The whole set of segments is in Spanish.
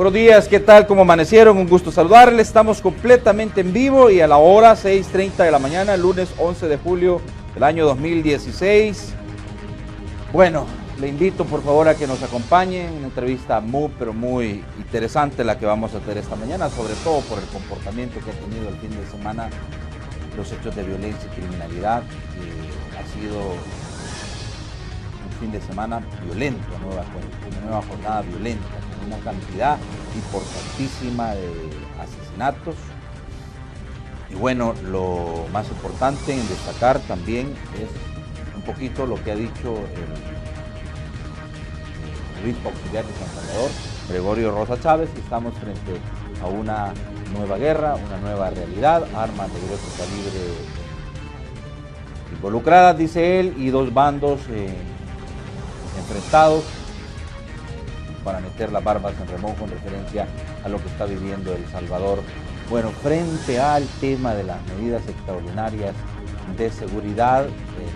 Buenos días, ¿qué tal? ¿Cómo amanecieron? Un gusto saludarles. Estamos completamente en vivo y a la hora 6:30 de la mañana, lunes 11 de julio del año 2016. Bueno, le invito por favor a que nos acompañen. Una entrevista muy interesante la que vamos a tener esta mañana, sobre todo por el comportamiento que ha tenido el fin de semana, los hechos de violencia y criminalidad. Ha sido un fin de semana violento, una nueva jornada violenta, con una cantidad importantísima de asesinatos. Y bueno, lo más importante en destacar también es un poquito lo que ha dicho el obispo auxiliar de San Salvador, Gregorio Rosa Chávez, que estamos frente a una nueva guerra, una nueva realidad, armas de grueso calibre involucradas, dice él, y dos bandos enfrentados para meter las barbas en remojo en referencia a lo que está viviendo El Salvador. Bueno, frente al tema de las medidas extraordinarias de seguridad,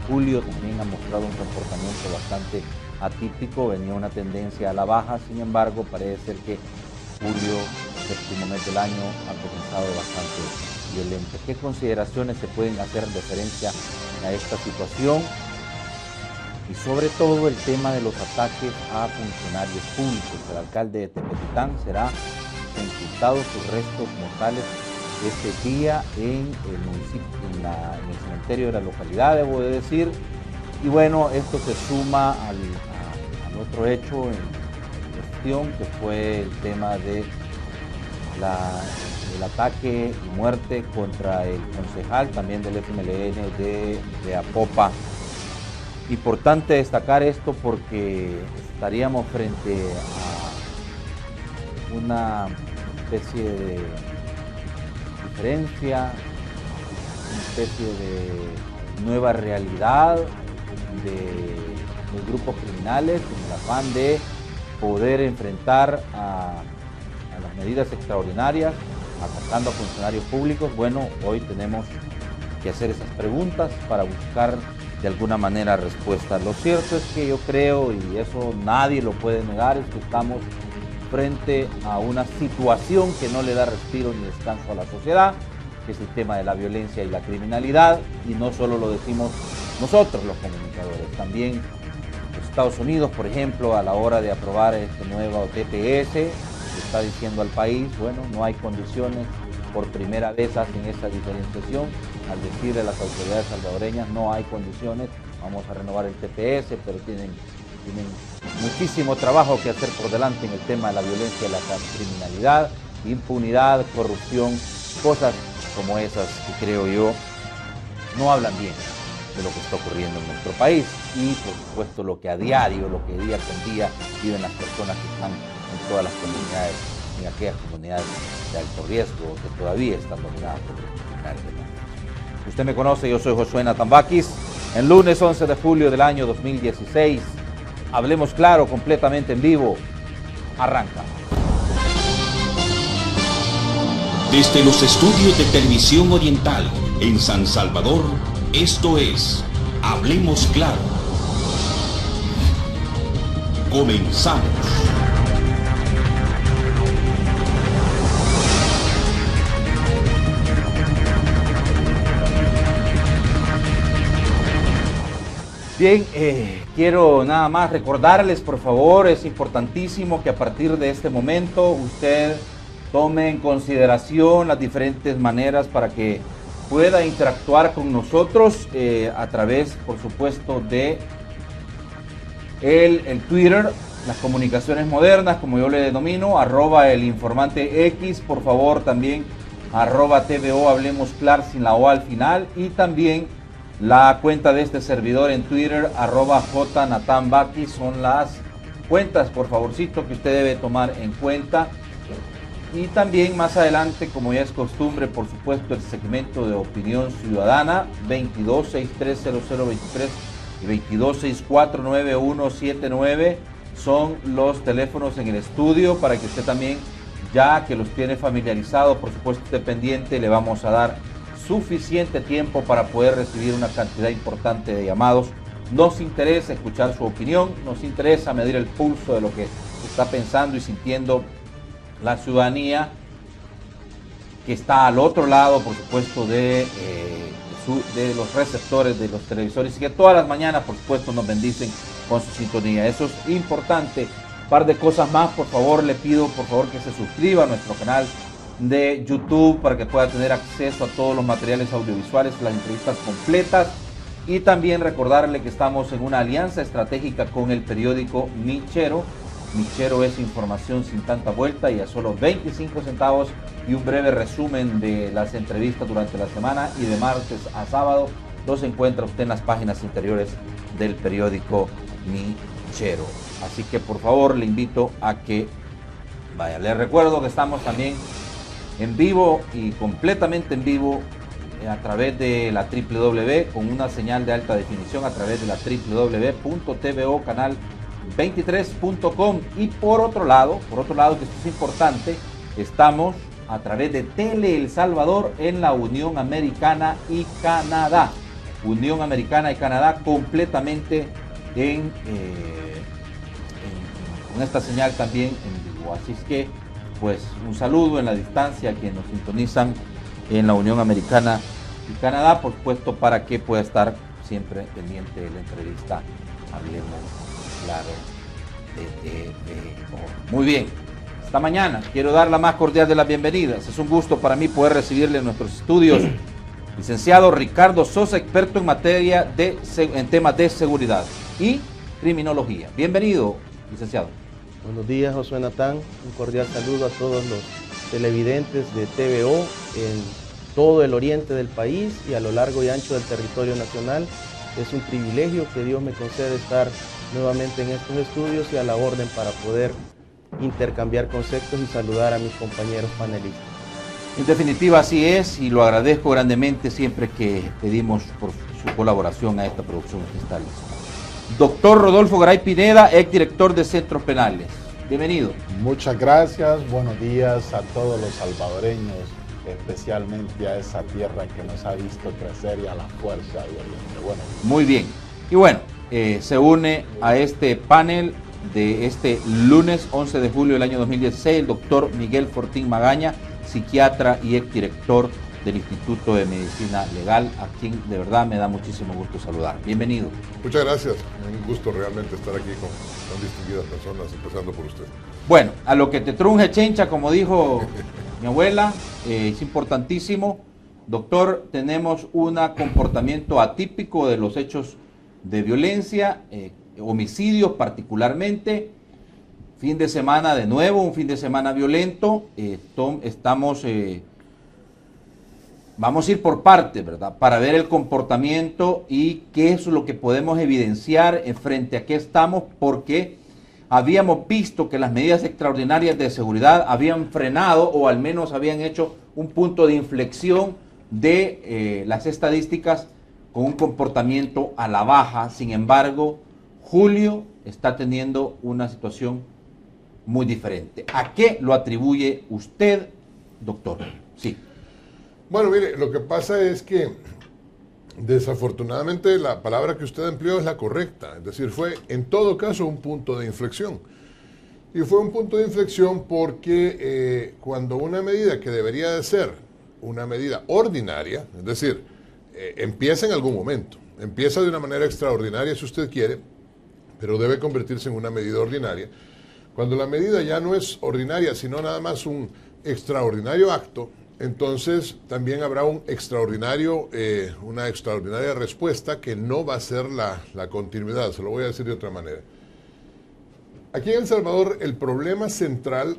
julio también ha mostrado un comportamiento bastante atípico, venía una tendencia a la baja, sin embargo parece ser que julio, séptimo mes del año, ha comenzado bastante violento. ¿Qué consideraciones se pueden hacer en referencia a esta situación? Y sobre todo el tema de los ataques a funcionarios públicos. El alcalde de Tepetitán será sepultado sus restos mortales este día en el municipio, en el cementerio de la localidad, debo de decir. Y bueno, esto se suma al otro hecho en cuestión, que fue el tema de el ataque y muerte contra el concejal también del FMLN de Apopa. Importante destacar esto porque estaríamos frente a una especie de diferencia, una especie de nueva realidad de los grupos criminales en el afán de poder enfrentar a las medidas extraordinarias, atacando a funcionarios públicos. Bueno, hoy tenemos que hacer esas preguntas para buscar de alguna manera respuesta. Lo cierto es que yo creo, y eso nadie lo puede negar, es que estamos frente a una situación que no le da respiro ni descanso a la sociedad, que es el tema de la violencia y la criminalidad, y no solo lo decimos nosotros los comunicadores, también los Estados Unidos, por ejemplo, a la hora de aprobar este nuevo TPS, está diciendo al país, bueno, no hay condiciones, por primera vez hacen esa diferenciación, al decirle a las autoridades salvadoreñas no hay condiciones, vamos a renovar el TPS, pero tienen muchísimo trabajo que hacer por delante en el tema de la violencia y la criminalidad, impunidad, corrupción, cosas como esas que creo yo no hablan bien de lo que está ocurriendo en nuestro país y por supuesto lo que a diario, lo que día con día viven las personas que están en todas las comunidades, en aquellas comunidades de alto riesgo que todavía están dominadas por los criminales. Usted me conoce, yo soy Josué Natambakis. En lunes 11 de julio del año 2016, Hablemos Claro, completamente en vivo. Arranca. Desde los estudios de Televisión Oriental en San Salvador, esto es Hablemos Claro. Comenzamos. Bien, quiero nada más recordarles, por favor, es importantísimo que a partir de este momento usted tome en consideración las diferentes maneras para que pueda interactuar con nosotros a través, por supuesto, de el Twitter, las comunicaciones modernas, como yo le denomino, @elinformantex, por favor también @TVO Hablemos Clar sin la O al final, y también la cuenta de este servidor en Twitter, @JNatambakis, son las cuentas, por favorcito, que usted debe tomar en cuenta. Y también más adelante, como ya es costumbre, por supuesto, el segmento de opinión ciudadana, 22630023 y 22649179 son los teléfonos en el estudio para que usted también, ya que los tiene familiarizados, por supuesto, esté pendiente. Le vamos a dar suficiente tiempo para poder recibir una cantidad importante de llamados. Nos interesa escuchar su opinión, nos interesa medir el pulso de lo que está pensando y sintiendo la ciudadanía que está al otro lado, por supuesto, de los receptores de los televisores y que todas las mañanas, por supuesto, nos bendicen con su sintonía. Eso es importante. Un par de cosas más, por favor, le pido por favor que se suscriba a nuestro canal de YouTube para que pueda tener acceso a todos los materiales audiovisuales, las entrevistas completas, y también recordarle que estamos en una alianza estratégica con el periódico Michero. Michero es información sin tanta vuelta y a solo 25 centavos y un breve resumen de las entrevistas durante la semana, y de martes a sábado los encuentra usted en las páginas interiores del periódico Michero. Así que por favor le invito a que vaya. Les recuerdo que estamos también en vivo y completamente en vivo a través de la www, con una señal de alta definición a través de la www.tvocanal23.com, y por otro lado, que esto es importante, estamos a través de Tele El Salvador en la Unión Americana y Canadá. Unión Americana y Canadá completamente con esta señal también en vivo. Así es que, pues, un saludo en la distancia a quienes nos sintonizan en la Unión Americana y Canadá, por supuesto, para que pueda estar siempre pendiente de la entrevista Hablemos Claro de TVO. Muy bien, esta mañana quiero dar la más cordial de las bienvenidas. Es un gusto para mí poder recibirle en nuestros estudios licenciado Ricardo Sosa, experto en materia en temas de seguridad y criminología. Bienvenido, licenciado. Buenos días, Josué Natán. Un cordial saludo a todos los televidentes de TVO en todo el oriente del país y a lo largo y ancho del territorio nacional. Es un privilegio que Dios me concede estar nuevamente en estos estudios y a la orden para poder intercambiar conceptos y saludar a mis compañeros panelistas. En definitiva, así es, y lo agradezco grandemente siempre que pedimos por su colaboración a esta producción que está lista. Doctor Rodolfo Garay Pineda, exdirector de Centros Penales. Bienvenido. Muchas gracias, buenos días a todos los salvadoreños, especialmente a esa tierra que nos ha visto crecer y a la fuerza de Oriente. Bueno. Muy bien. Y bueno, se une a este panel de este lunes 11 de julio del año 2016 el doctor Miguel Fortín Magaña, psiquiatra y exdirector del Instituto de Medicina Legal, a quien de verdad me da muchísimo gusto saludar. Bienvenido. Muchas gracias, un gusto realmente estar aquí con distinguidas personas, empezando por usted. Bueno, a lo que te trunje chencha, como dijo mi abuela, es importantísimo. Doctor, tenemos un comportamiento atípico de los hechos de violencia, homicidios particularmente. Fin de semana de nuevo, un fin de semana violento. Vamos a ir por partes, ¿verdad? Para ver el comportamiento y qué es lo que podemos evidenciar frente a qué estamos, porque habíamos visto que las medidas extraordinarias de seguridad habían frenado o al menos habían hecho un punto de inflexión de las estadísticas con un comportamiento a la baja. Sin embargo, julio está teniendo una situación muy diferente. ¿A qué lo atribuye usted, doctor? Sí. Bueno, mire, lo que pasa es que desafortunadamente la palabra que usted empleó es la correcta. Es decir, fue en todo caso un punto de inflexión. Y fue un punto de inflexión porque cuando una medida que debería de ser una medida ordinaria, es decir, empieza en algún momento, empieza de una manera extraordinaria si usted quiere, pero debe convertirse en una medida ordinaria. Cuando la medida ya no es ordinaria, sino nada más un extraordinario acto, entonces también habrá una extraordinaria respuesta que no va a ser la continuidad. Se lo voy a decir de otra manera. Aquí en El Salvador el problema central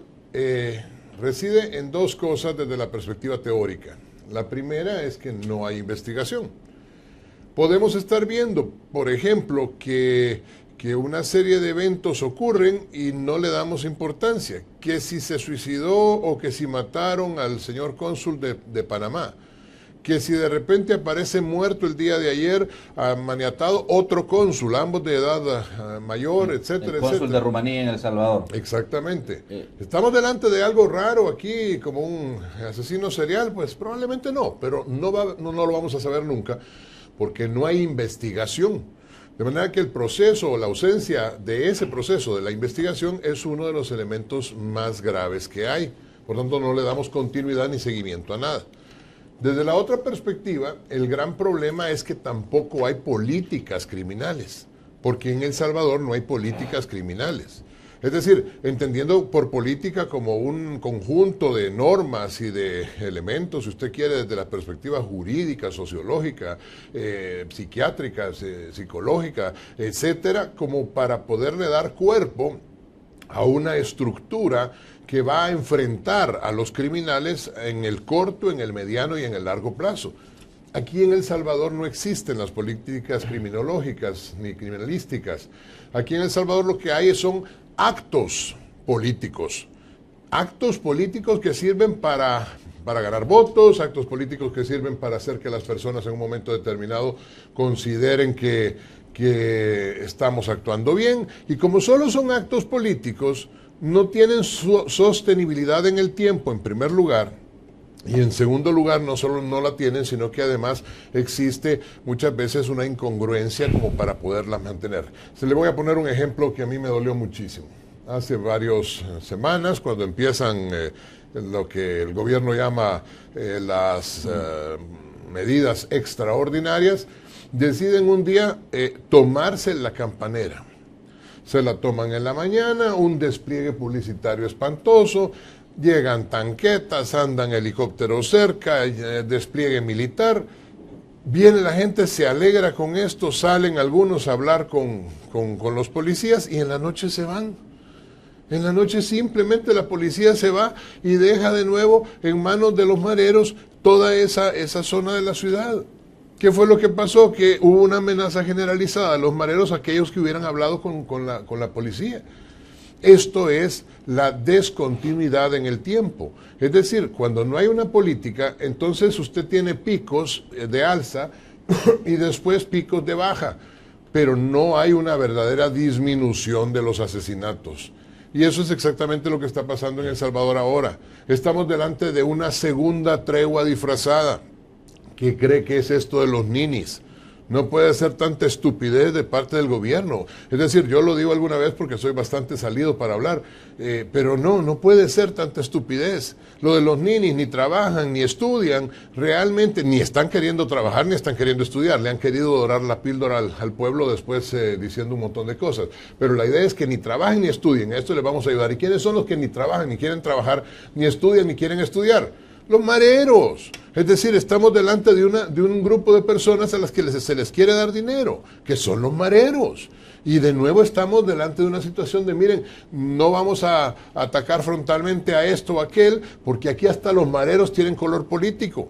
reside en dos cosas desde la perspectiva teórica. La primera es que no hay investigación. Podemos estar viendo, por ejemplo, que una serie de eventos ocurren y no le damos importancia. Que si se suicidó o que si mataron al señor cónsul de Panamá. Que si de repente aparece muerto el día de ayer, maniatado otro cónsul, ambos de edad mayor, etcétera, el cónsul de Rumanía en El Salvador. Exactamente. ¿Estamos delante de algo raro aquí, como un asesino serial? Pues probablemente no, pero no lo vamos a saber nunca, porque no hay investigación. De manera que el proceso o la ausencia de ese proceso de la investigación es uno de los elementos más graves que hay. Por tanto, no le damos continuidad ni seguimiento a nada. Desde la otra perspectiva, el gran problema es que tampoco hay políticas criminales, porque en El Salvador no hay políticas criminales. Es decir, entendiendo por política como un conjunto de normas y de elementos, si usted quiere, desde la perspectiva jurídica, sociológica, psiquiátrica, psicológica, etcétera, como para poderle dar cuerpo a una estructura que va a enfrentar a los criminales en el corto, en el mediano y en el largo plazo. Aquí en El Salvador no existen las políticas criminológicas ni criminalísticas. Aquí en El Salvador lo que hay son actos políticos que sirven para ganar votos, actos políticos que sirven para hacer que las personas en un momento determinado consideren que estamos actuando bien, y como solo son actos políticos, no tienen sostenibilidad en el tiempo, en primer lugar, y en segundo lugar, no solo no la tienen, sino que además existe muchas veces una incongruencia como para poderlas mantener. Se le voy a poner un ejemplo que a mí me dolió muchísimo. Hace varias semanas, cuando empiezan lo que el gobierno llama las medidas extraordinarias, deciden un día tomarse la campanera. Se la toman en la mañana, un despliegue publicitario espantoso, llegan tanquetas, andan helicópteros cerca, despliegue militar. Viene la gente, se alegra con esto, salen algunos a hablar con los policías y en la noche se van. En la noche simplemente la policía se va y deja de nuevo en manos de los mareros toda esa zona de la ciudad. ¿Qué fue lo que pasó? Que hubo una amenaza generalizada a los mareros, aquellos que hubieran hablado con la policía. Esto es la descontinuidad en el tiempo. Es decir, cuando no hay una política, entonces usted tiene picos de alza y después picos de baja, pero no hay una verdadera disminución de los asesinatos. Y eso es exactamente lo que está pasando en El Salvador ahora. Estamos delante de una segunda tregua disfrazada. ¿Qué cree que es esto de los ninis? No puede ser tanta estupidez de parte del gobierno. Es decir, yo lo digo alguna vez porque soy bastante salido para hablar, pero no puede ser tanta estupidez. Lo de los ninis, ni trabajan, ni estudian, realmente, ni están queriendo trabajar, ni están queriendo estudiar. Le han querido dorar la píldora al pueblo después diciendo un montón de cosas. Pero la idea es que ni trabajen ni estudien, a esto les vamos a ayudar. ¿Y quiénes son los que ni trabajan, ni quieren trabajar, ni estudian, ni quieren estudiar? Los mareros. Es decir, estamos delante de un grupo de personas a las que se les quiere dar dinero, que son los mareros. Y de nuevo estamos delante de una situación de, miren, no vamos a atacar frontalmente a esto o aquel, porque aquí hasta los mareros tienen color político.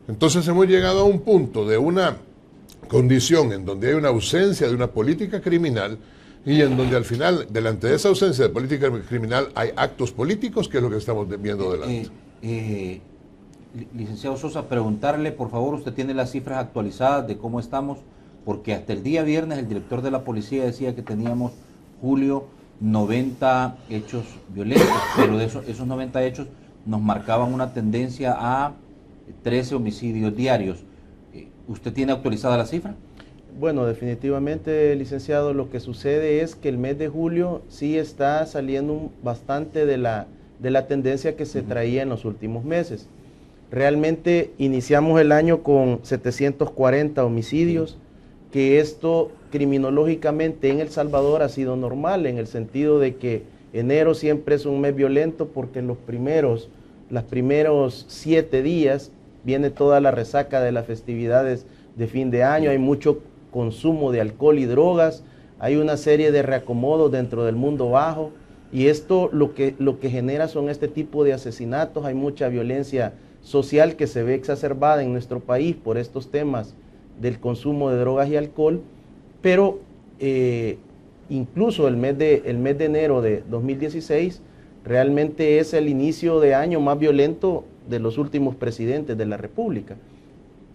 Entonces hemos llegado a un punto de una condición en donde hay una ausencia de una política criminal y en donde al final, delante de esa ausencia de política criminal, hay actos políticos, que es lo que estamos viendo delante. Licenciado Sosa, preguntarle, por favor, usted tiene las cifras actualizadas de cómo estamos, porque hasta el día viernes el director de la policía decía que teníamos, Julio, 90 hechos violentos, pero de esos 90 hechos nos marcaban una tendencia a 13 homicidios diarios. ¿Usted tiene actualizada la cifra? Bueno, definitivamente, licenciado, lo que sucede es que el mes de julio sí está saliendo bastante de la tendencia que se traía en los últimos meses. Realmente iniciamos el año con 740 homicidios, que esto criminológicamente en El Salvador ha sido normal, en el sentido de que enero siempre es un mes violento porque los primeros 7 días viene toda la resaca de las festividades de fin de año, hay mucho consumo de alcohol y drogas, hay una serie de reacomodos dentro del mundo bajo, y esto lo que genera son este tipo de asesinatos. Hay mucha violencia social que se ve exacerbada en nuestro país por estos temas del consumo de drogas y alcohol, pero incluso el mes de enero de 2016 realmente es el inicio de año más violento de los últimos presidentes de la República.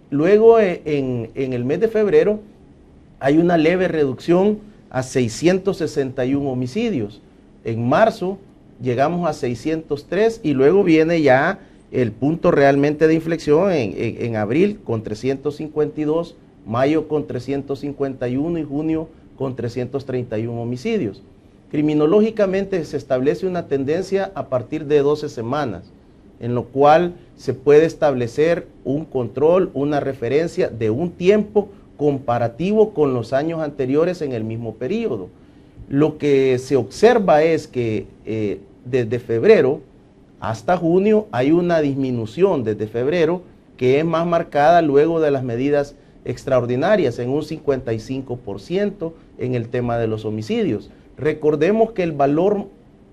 Luego en el mes de febrero hay una leve reducción a 661 homicidios. En marzo llegamos a 603 y luego viene ya el punto realmente de inflexión en abril con 352 mayo con 351 y junio con 331 homicidios. Criminológicamente se establece una tendencia a partir de 12 semanas, en lo cual se puede establecer un control, una referencia de un tiempo comparativo con los años anteriores en el mismo periodo. Lo que se observa es que desde febrero hasta junio hay una disminución desde febrero que es más marcada luego de las medidas extraordinarias, en un 55% en el tema de los homicidios. Recordemos que el valor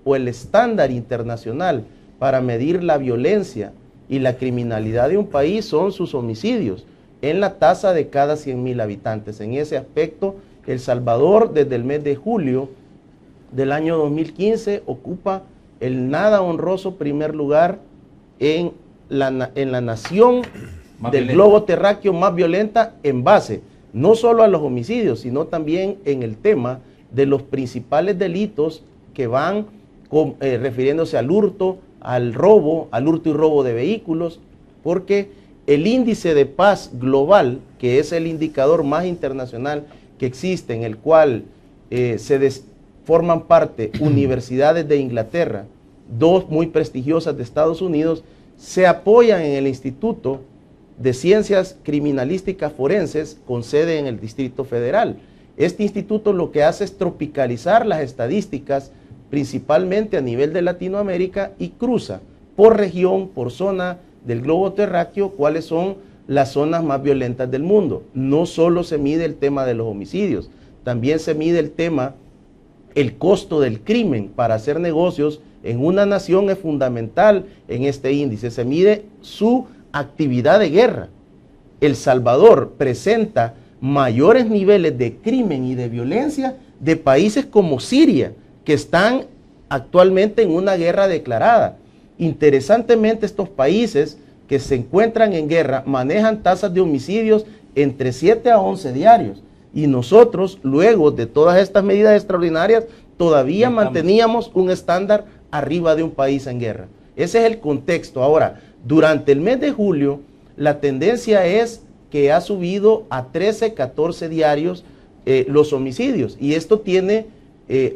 o el estándar internacional para medir la violencia y la criminalidad de un país son sus homicidios, en la tasa de cada 100.000 habitantes. En ese aspecto, El Salvador desde el mes de julio del año 2015 ocupa el nada honroso primer lugar en la nación del globo terráqueo más violenta en base no solo a los homicidios, sino también en el tema de los principales delitos que van refiriéndose al hurto, al hurto y robo de vehículos, porque el índice de paz global, que es el indicador más internacional que existe, en el cual forman parte universidades de Inglaterra, dos muy prestigiosas de Estados Unidos, se apoyan en el Instituto de Ciencias Criminalísticas Forenses con sede en el Distrito Federal. Este instituto lo que hace es tropicalizar las estadísticas principalmente a nivel de Latinoamérica y cruza por región, por zona del globo terráqueo, cuáles son las zonas más violentas del mundo. No solo se mide el tema de los homicidios, también se mide el tema, el costo del crimen para hacer negocios en una nación es fundamental en este índice. Se mide su actividad de guerra. El Salvador presenta mayores niveles de crimen y de violencia de países como Siria, que están actualmente en una guerra declarada. Interesantemente, estos países que se encuentran en guerra manejan tasas de homicidios entre 7 a 11 diarios. Y nosotros, luego de todas estas medidas extraordinarias, todavía manteníamos un estándar arriba de un país en guerra. Ese es el contexto. Ahora, durante el mes de julio, la tendencia es que ha subido a 13, 14 diarios los homicidios. Y esto tiene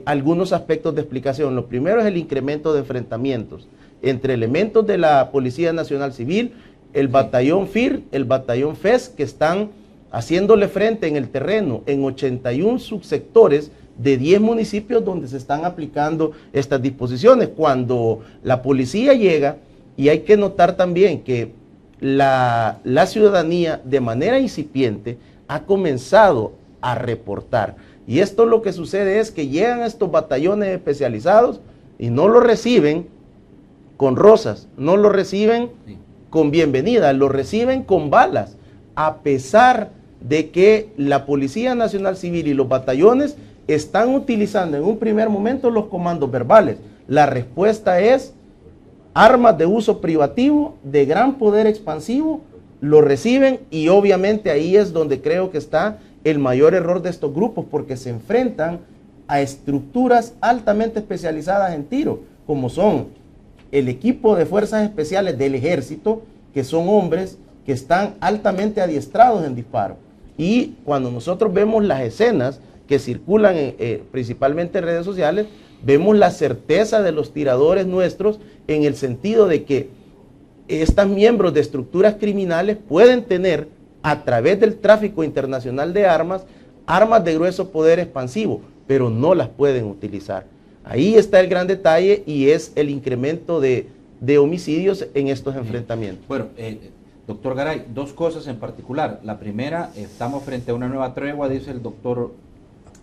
algunos aspectos de explicación. Lo primero es el incremento de enfrentamientos entre elementos de la Policía Nacional Civil, el batallón FIR, el batallón FES, que están haciéndole frente en el terreno en 81 subsectores de 10 municipios donde se están aplicando estas disposiciones. Cuando la policía llega, y hay que notar también que la ciudadanía de manera incipiente ha comenzado a reportar. Y esto lo que sucede es que llegan estos batallones especializados y no lo reciben con rosas, no lo reciben con bienvenida, lo reciben con balas, a pesar de que la Policía Nacional Civil y los batallones están utilizando en un primer momento los comandos verbales. La respuesta es armas de uso privativo, de gran poder expansivo, lo reciben, y obviamente ahí es donde creo que está el mayor error de estos grupos, porque se enfrentan a estructuras altamente especializadas en tiro, como son el equipo de fuerzas especiales del ejército, que son hombres que están altamente adiestrados en disparo. Y cuando nosotros vemos las escenas que circulan principalmente en redes sociales, vemos la certeza de los tiradores nuestros, en el sentido de que estos miembros de estructuras criminales pueden tener, a través del tráfico internacional de armas, armas de grueso poder expansivo, pero no las pueden utilizar. Ahí está el gran detalle, y es el incremento de homicidios en estos enfrentamientos. Bueno, doctor Garay, dos cosas en particular. La primera, estamos frente a una nueva tregua, dice el doctor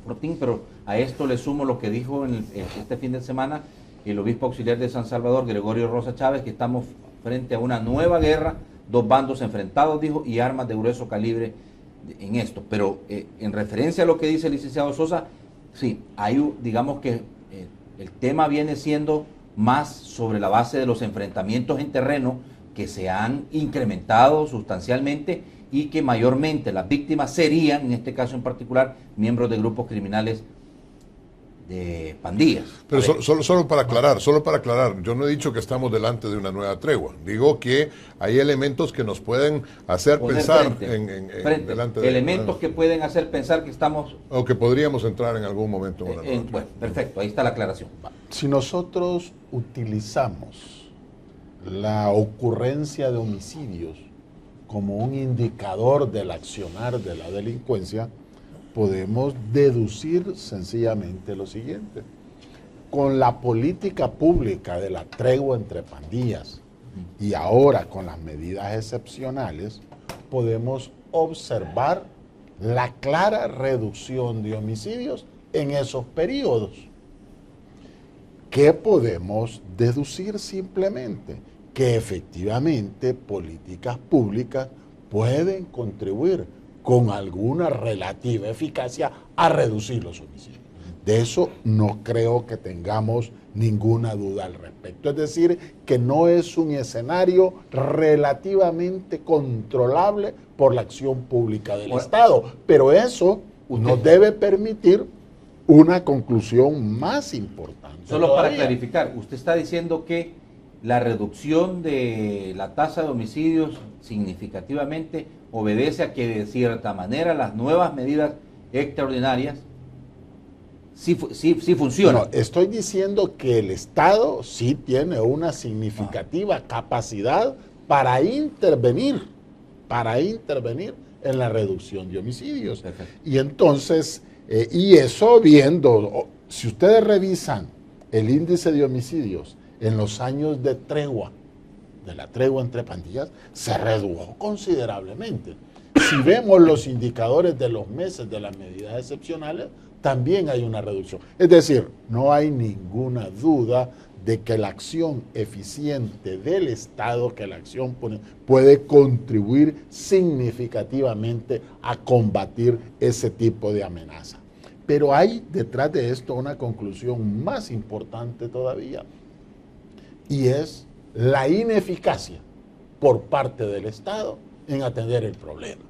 Fortín, pero a esto le sumo lo que dijo este fin de semana el obispo auxiliar de San Salvador, Gregorio Rosa Chávez, que estamos frente a una nueva guerra, dos bandos enfrentados, dijo, y armas de grueso calibre en esto. Pero en referencia a lo que dice el licenciado Sosa, sí, hay, digamos que el tema viene siendo más sobre la base de los enfrentamientos en terreno, que se han incrementado sustancialmente y que mayormente las víctimas serían, en este caso en particular, miembros de grupos criminales pandillas. Pero solo para aclarar, yo no he dicho que estamos delante de una nueva tregua. Digo que hay elementos que nos pueden hacer pensar delante de elementos que pueden hacer pensar que estamos... O que podríamos entrar en algún momento en una nueva tregua. Bueno, perfecto, ahí está la aclaración. Si nosotros utilizamos la ocurrencia de homicidios como un indicador del accionar de la delincuencia, podemos deducir sencillamente lo siguiente. Con la política pública de la tregua entre pandillas y ahora con las medidas excepcionales, podemos observar la clara reducción de homicidios en esos periodos. ¿Qué podemos deducir simplemente? Que efectivamente políticas públicas pueden contribuir con alguna relativa eficacia a reducir los homicidios. De eso no creo que tengamos ninguna duda al respecto. Es decir, que no es un escenario relativamente controlable por la acción pública del Estado, pero eso nos debe permitir una conclusión más importante. Solo todavía. para clarificar, usted está diciendo que la reducción de la tasa de homicidios significativamente obedece a que de cierta manera las nuevas medidas extraordinarias sí funcionan. No, estoy diciendo que el Estado sí tiene una significativa capacidad para intervenir en la reducción de homicidios. Perfecto. Y entonces, y eso viendo, si ustedes revisan el índice de homicidios en los años de la tregua entre pandillas, se redujo considerablemente. Si vemos los indicadores de los meses de las medidas excepcionales, también hay una reducción. Es decir, no hay ninguna duda de que la acción eficiente del Estado, que la acción puede contribuir significativamente a combatir ese tipo de amenaza. Pero hay detrás de esto una conclusión más importante todavía, y es la ineficacia por parte del Estado en atender el problema.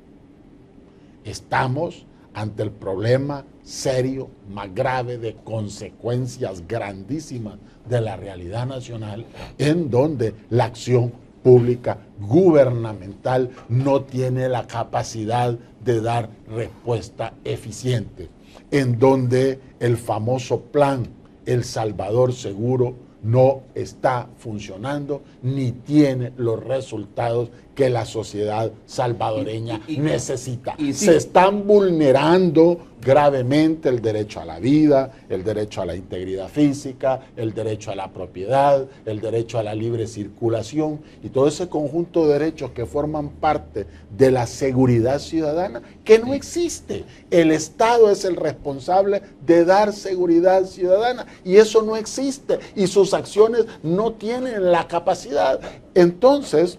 Estamos ante el problema serio, más grave, de consecuencias grandísimas de la realidad nacional, en donde la acción pública gubernamental no tiene la capacidad de dar respuesta eficiente, en donde el famoso plan El Salvador Seguro no está funcionando ni tiene los resultados que la sociedad salvadoreña necesita. Se están vulnerando gravemente el derecho a la vida, el derecho a la integridad física, el derecho a la propiedad, el derecho a la libre circulación y todo ese conjunto de derechos que forman parte de la seguridad ciudadana que no existe. El Estado es el responsable de dar seguridad ciudadana y eso no existe y sus acciones no tienen la capacidad. Entonces,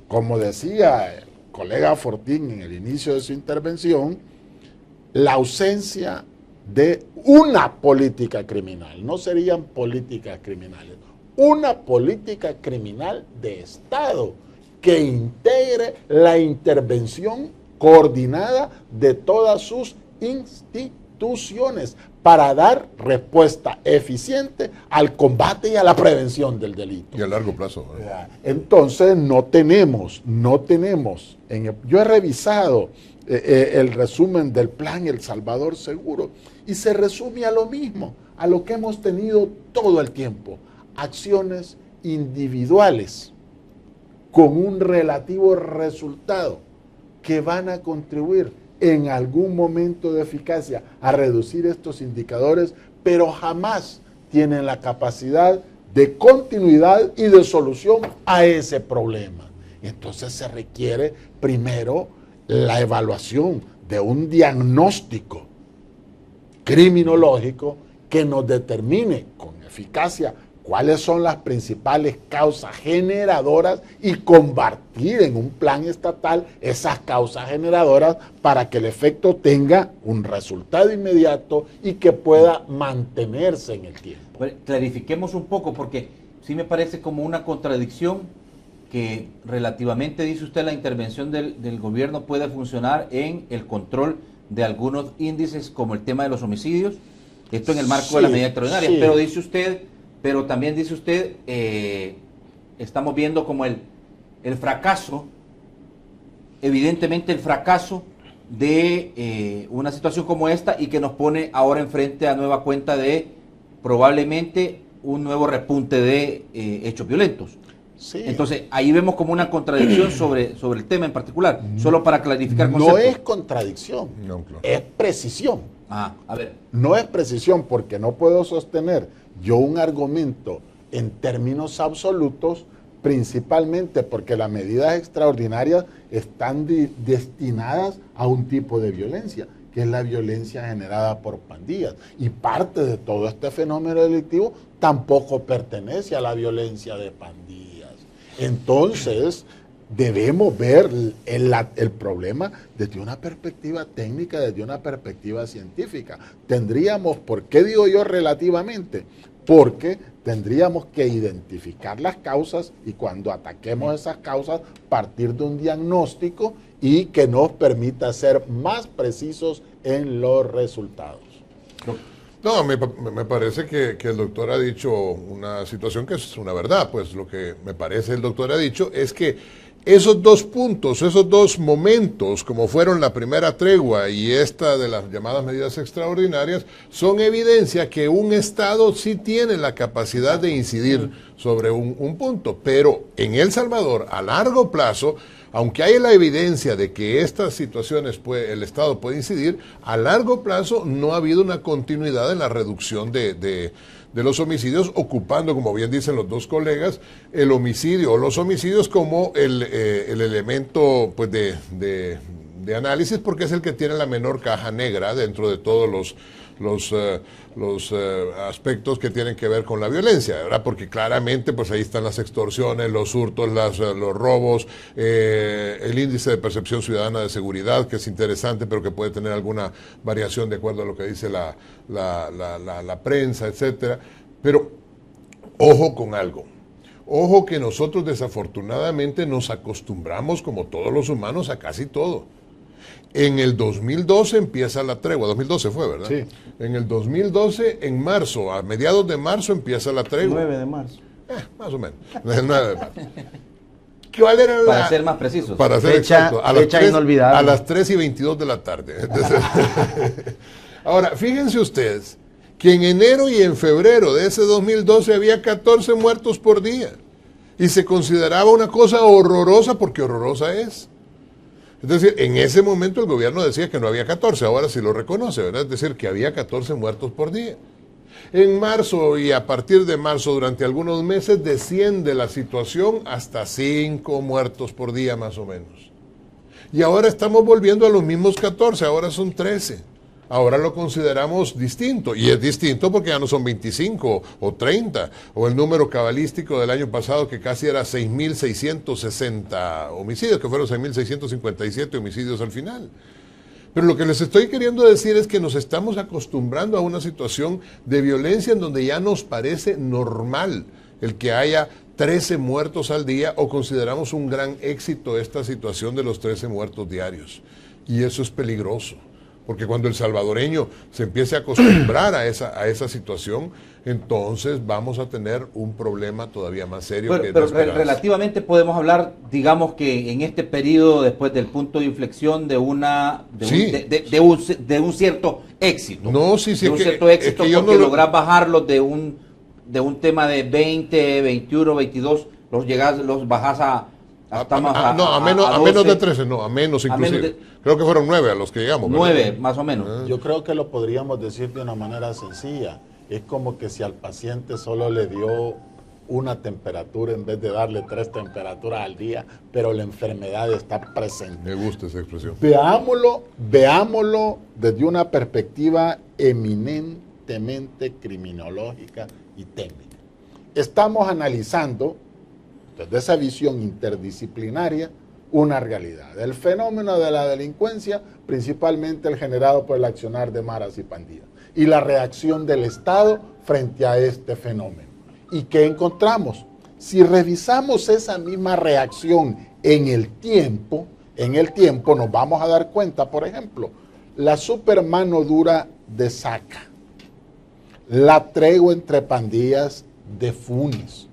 como decía el colega Fortín en el inicio de su intervención, la ausencia de una política criminal, no serían políticas criminales, una política criminal de Estado que integre la intervención coordinada de todas sus instituciones para dar respuesta eficiente al combate y a la prevención del delito. Y a largo plazo. Entonces no tenemos, yo he revisado el resumen del plan El Salvador Seguro y se resume a lo mismo, a lo que hemos tenido todo el tiempo, acciones individuales con un relativo resultado que van a contribuir en algún momento de eficacia a reducir estos indicadores, pero jamás tienen la capacidad de continuidad y de solución a ese problema. Entonces se requiere primero la evaluación de un diagnóstico criminológico que nos determine con eficacia cuáles son las principales causas generadoras y combatir en un plan estatal esas causas generadoras para que el efecto tenga un resultado inmediato y que pueda mantenerse en el tiempo. Bueno, clarifiquemos un poco porque sí me parece como una contradicción que relativamente, dice usted, la intervención del gobierno puede funcionar en el control de algunos índices como el tema de los homicidios, Esto en el marco de las medidas extraordinarias. Sí. Pero también dice usted, estamos viendo como el fracaso, evidentemente el fracaso de una situación como esta, y que nos pone ahora enfrente a nueva cuenta de probablemente un nuevo repunte de hechos violentos. Sí. Entonces, ahí vemos como una contradicción sobre el tema en particular, solo para clarificar No conceptos. es contradicción, No, claro. es precisión. Ah, a ver. No es precisión porque no puedo sostener yo un argumento en términos absolutos, principalmente porque las medidas extraordinarias están destinadas a un tipo de violencia, que es la violencia generada por pandillas. Y parte de todo este fenómeno delictivo tampoco pertenece a la violencia de pandillas. Entonces, debemos ver el problema desde una perspectiva técnica, desde una perspectiva científica. ¿Por qué digo yo relativamente? Porque tendríamos que identificar las causas y cuando ataquemos esas causas, partir de un diagnóstico y que nos permita ser más precisos en los resultados. No, me parece que el doctor ha dicho una situación que es una verdad. Pues lo que me parece el doctor ha dicho es que esos dos puntos, esos dos momentos, como fueron la primera tregua y esta de las llamadas medidas extraordinarias, son evidencia que un Estado sí tiene la capacidad de incidir sobre un punto. Pero en El Salvador, a largo plazo, aunque hay la evidencia de que estas situaciones el Estado puede incidir, a largo plazo no ha habido una continuidad en la reducción de los homicidios, ocupando, como bien dicen los dos colegas, el homicidio o los homicidios como el elemento pues, de análisis, porque es el que tiene la menor caja negra dentro de todos los aspectos que tienen que ver con la violencia, ¿verdad? Porque claramente pues ahí están las extorsiones, los hurtos, los robos, el índice de percepción ciudadana de seguridad, que es interesante, pero que puede tener alguna variación de acuerdo a lo que dice la prensa, etcétera. Pero ojo con algo. Ojo que nosotros desafortunadamente nos acostumbramos, como todos los humanos, a casi todo. En el 2012 empieza la tregua, 2012 fue, ¿verdad? Sí. En el 2012, en marzo, a mediados de marzo empieza la tregua. 9 de marzo. Más o menos. 9 de marzo. ¿Cuál era la...? Para ser más precisos. Para ser Fecha- exacto. fecha inolvidable. A las 3:22 de la tarde. Entonces, ahora, fíjense ustedes que en enero y en febrero de ese 2012 había 14 muertos por día. Y se consideraba una cosa horrorosa porque horrorosa es. Es decir, en ese momento el gobierno decía que no había 14, ahora sí lo reconoce, ¿verdad? Es decir, que había 14 muertos por día. En marzo y a partir de marzo, durante algunos meses, desciende la situación hasta 5 muertos por día más o menos. Y ahora estamos volviendo a los mismos 14, ahora son 13. Ahora lo consideramos distinto, y es distinto porque ya no son 25 o 30, o el número cabalístico del año pasado que casi era 6.660 homicidios, que fueron 6.657 homicidios al final. Pero lo que les estoy queriendo decir es que nos estamos acostumbrando a una situación de violencia en donde ya nos parece normal el que haya 13 muertos al día, o consideramos un gran éxito esta situación de los 13 muertos diarios. Y eso es peligroso. Porque cuando el salvadoreño se empiece a acostumbrar a esa situación, entonces vamos a tener un problema todavía más serio. Pero relativamente podemos hablar, digamos que en este periodo, después del punto de inflexión, de un cierto éxito. No, sí, de un cierto éxito, porque lograr bajarlos de un tema de 20, 21, 22, los bajás a menos de 13, no, a menos inclusive. Creo que fueron 9 a los que llegamos. 9, más o menos. Yo creo que lo podríamos decir de una manera sencilla. Es como que si al paciente solo le dio una temperatura en vez de darle 3 temperaturas al día, pero la enfermedad está presente. Me gusta esa expresión. Veámoslo desde una perspectiva eminentemente criminológica y técnica. Estamos analizando desde esa visión interdisciplinaria una realidad. El fenómeno de la delincuencia, principalmente el generado por el accionar de maras y pandillas, y la reacción del Estado frente a este fenómeno. ¿Y qué encontramos? Si revisamos esa misma reacción en el tiempo nos vamos a dar cuenta, por ejemplo, la super mano dura de Saca, la tregua entre pandillas de Funes,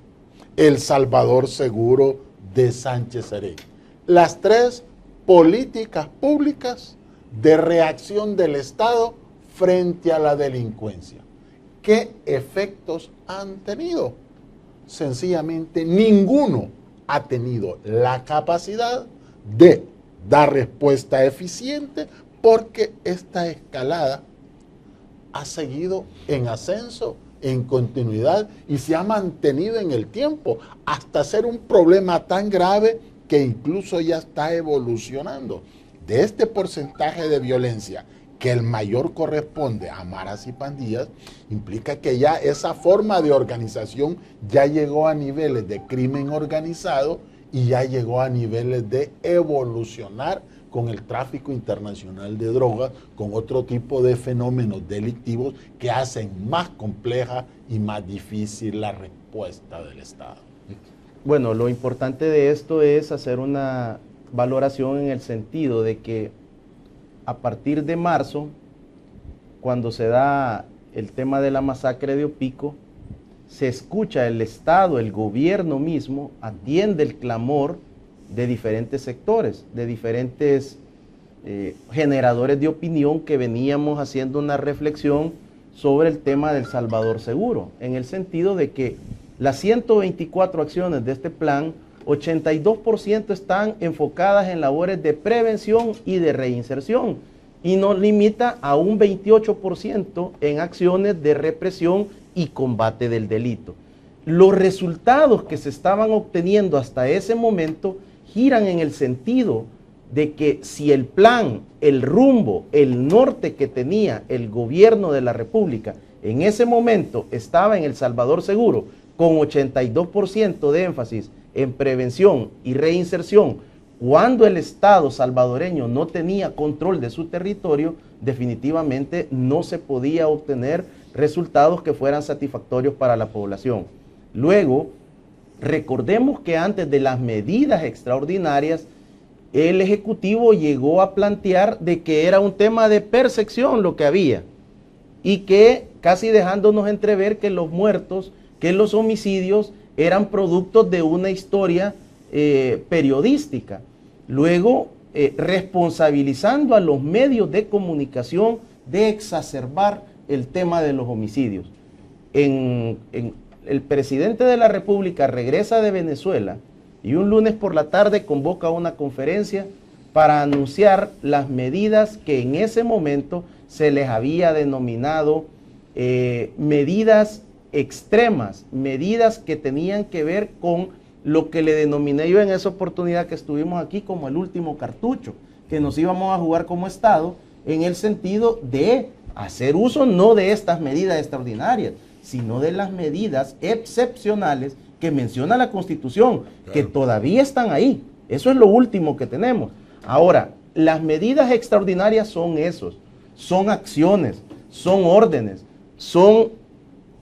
El Salvador Seguro de Sánchez Serén. Las tres políticas públicas de reacción del Estado frente a la delincuencia. ¿Qué efectos han tenido? Sencillamente ninguno ha tenido la capacidad de dar respuesta eficiente, porque esta escalada ha seguido en ascenso, en continuidad, y se ha mantenido en el tiempo hasta ser un problema tan grave que incluso ya está evolucionando. De este porcentaje de violencia, que el mayor corresponde a maras y pandillas, implica que ya esa forma de organización ya llegó a niveles de crimen organizado y ya llegó a niveles de evolucionar con el tráfico internacional de drogas, con otro tipo de fenómenos delictivos que hacen más compleja y más difícil la respuesta del Estado. Bueno, lo importante de esto es hacer una valoración en el sentido de que a partir de marzo, cuando se da el tema de la masacre de Opico, se escucha el Estado, el gobierno mismo, atiende el clamor de diferentes sectores, de diferentes generadores de opinión que veníamos haciendo una reflexión sobre el tema del Salvador Seguro, en el sentido de que las 124 acciones de este plan, 82% están enfocadas en labores de prevención y de reinserción, y nos limita a un 28% en acciones de represión y combate del delito. Los resultados que se estaban obteniendo hasta ese momento giran en el sentido de que si el plan, el rumbo, el norte que tenía el gobierno de la República en ese momento estaba en El Salvador Seguro, con 82% de énfasis en prevención y reinserción, cuando el Estado salvadoreño no tenía control de su territorio, definitivamente no se podía obtener resultados que fueran satisfactorios para la población. Luego, recordemos que antes de las medidas extraordinarias, el Ejecutivo llegó a plantear de que era un tema de percepción lo que había, y que casi dejándonos entrever que los muertos, que los homicidios eran productos de una historia periodística. Luego, responsabilizando a los medios de comunicación de exacerbar el tema de los homicidios. El presidente de la República regresa de Venezuela y un lunes por la tarde convoca una conferencia para anunciar las medidas que en ese momento se les había denominado medidas extremas, medidas que tenían que ver con lo que le denominé yo en esa oportunidad que estuvimos aquí como el último cartucho, que nos íbamos a jugar como Estado en el sentido de hacer uso no de estas medidas extraordinarias, sino de las medidas excepcionales que menciona la Constitución, claro, que todavía están ahí. Eso es lo último que tenemos. Ahora, las medidas extraordinarias son esos, son acciones, son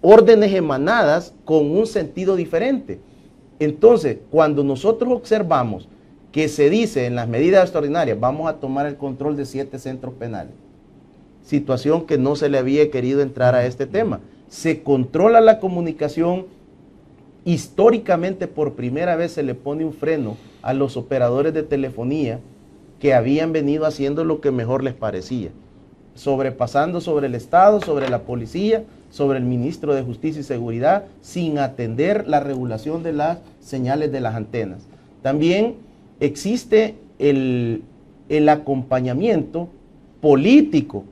órdenes emanadas con un sentido diferente. Entonces, cuando nosotros observamos que se dice en las medidas extraordinarias, vamos a tomar el control de 7 centros penales, situación que no se le había querido entrar a este tema. Se controla la comunicación, históricamente por primera vez se le pone un freno a los operadores de telefonía que habían venido haciendo lo que mejor les parecía, sobrepasando sobre el Estado, sobre la policía, sobre el ministro de Justicia y Seguridad, sin atender la regulación de las señales de las antenas. También existe el acompañamiento político,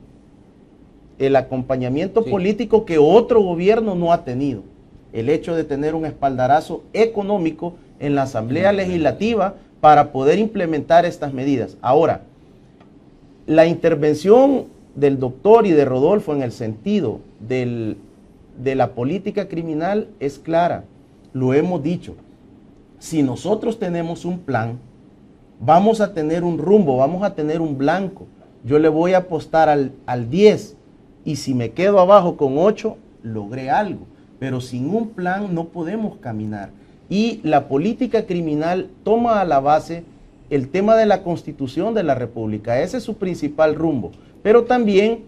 político que otro gobierno no ha tenido. El hecho de tener un espaldarazo económico en la Asamblea Legislativa para poder implementar estas medidas. Ahora, la intervención del doctor y de Rodolfo en el sentido de la política criminal es clara, lo hemos dicho. Si nosotros tenemos un plan, vamos a tener un rumbo, vamos a tener un blanco. Yo le voy a apostar al 10 y si me quedo abajo con 8, logré algo. Pero sin un plan no podemos caminar. Y la política criminal toma a la base el tema de la Constitución de la República. Ese es su principal rumbo. Pero también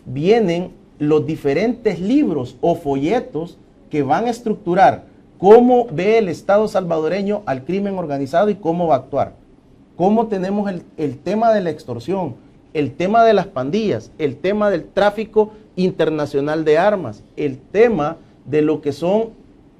vienen los diferentes libros o folletos que van a estructurar cómo ve el Estado salvadoreño al crimen organizado y cómo va a actuar. Cómo tenemos el tema de la extorsión, el tema de las pandillas, el tema del tráfico internacional de armas, el tema de lo que son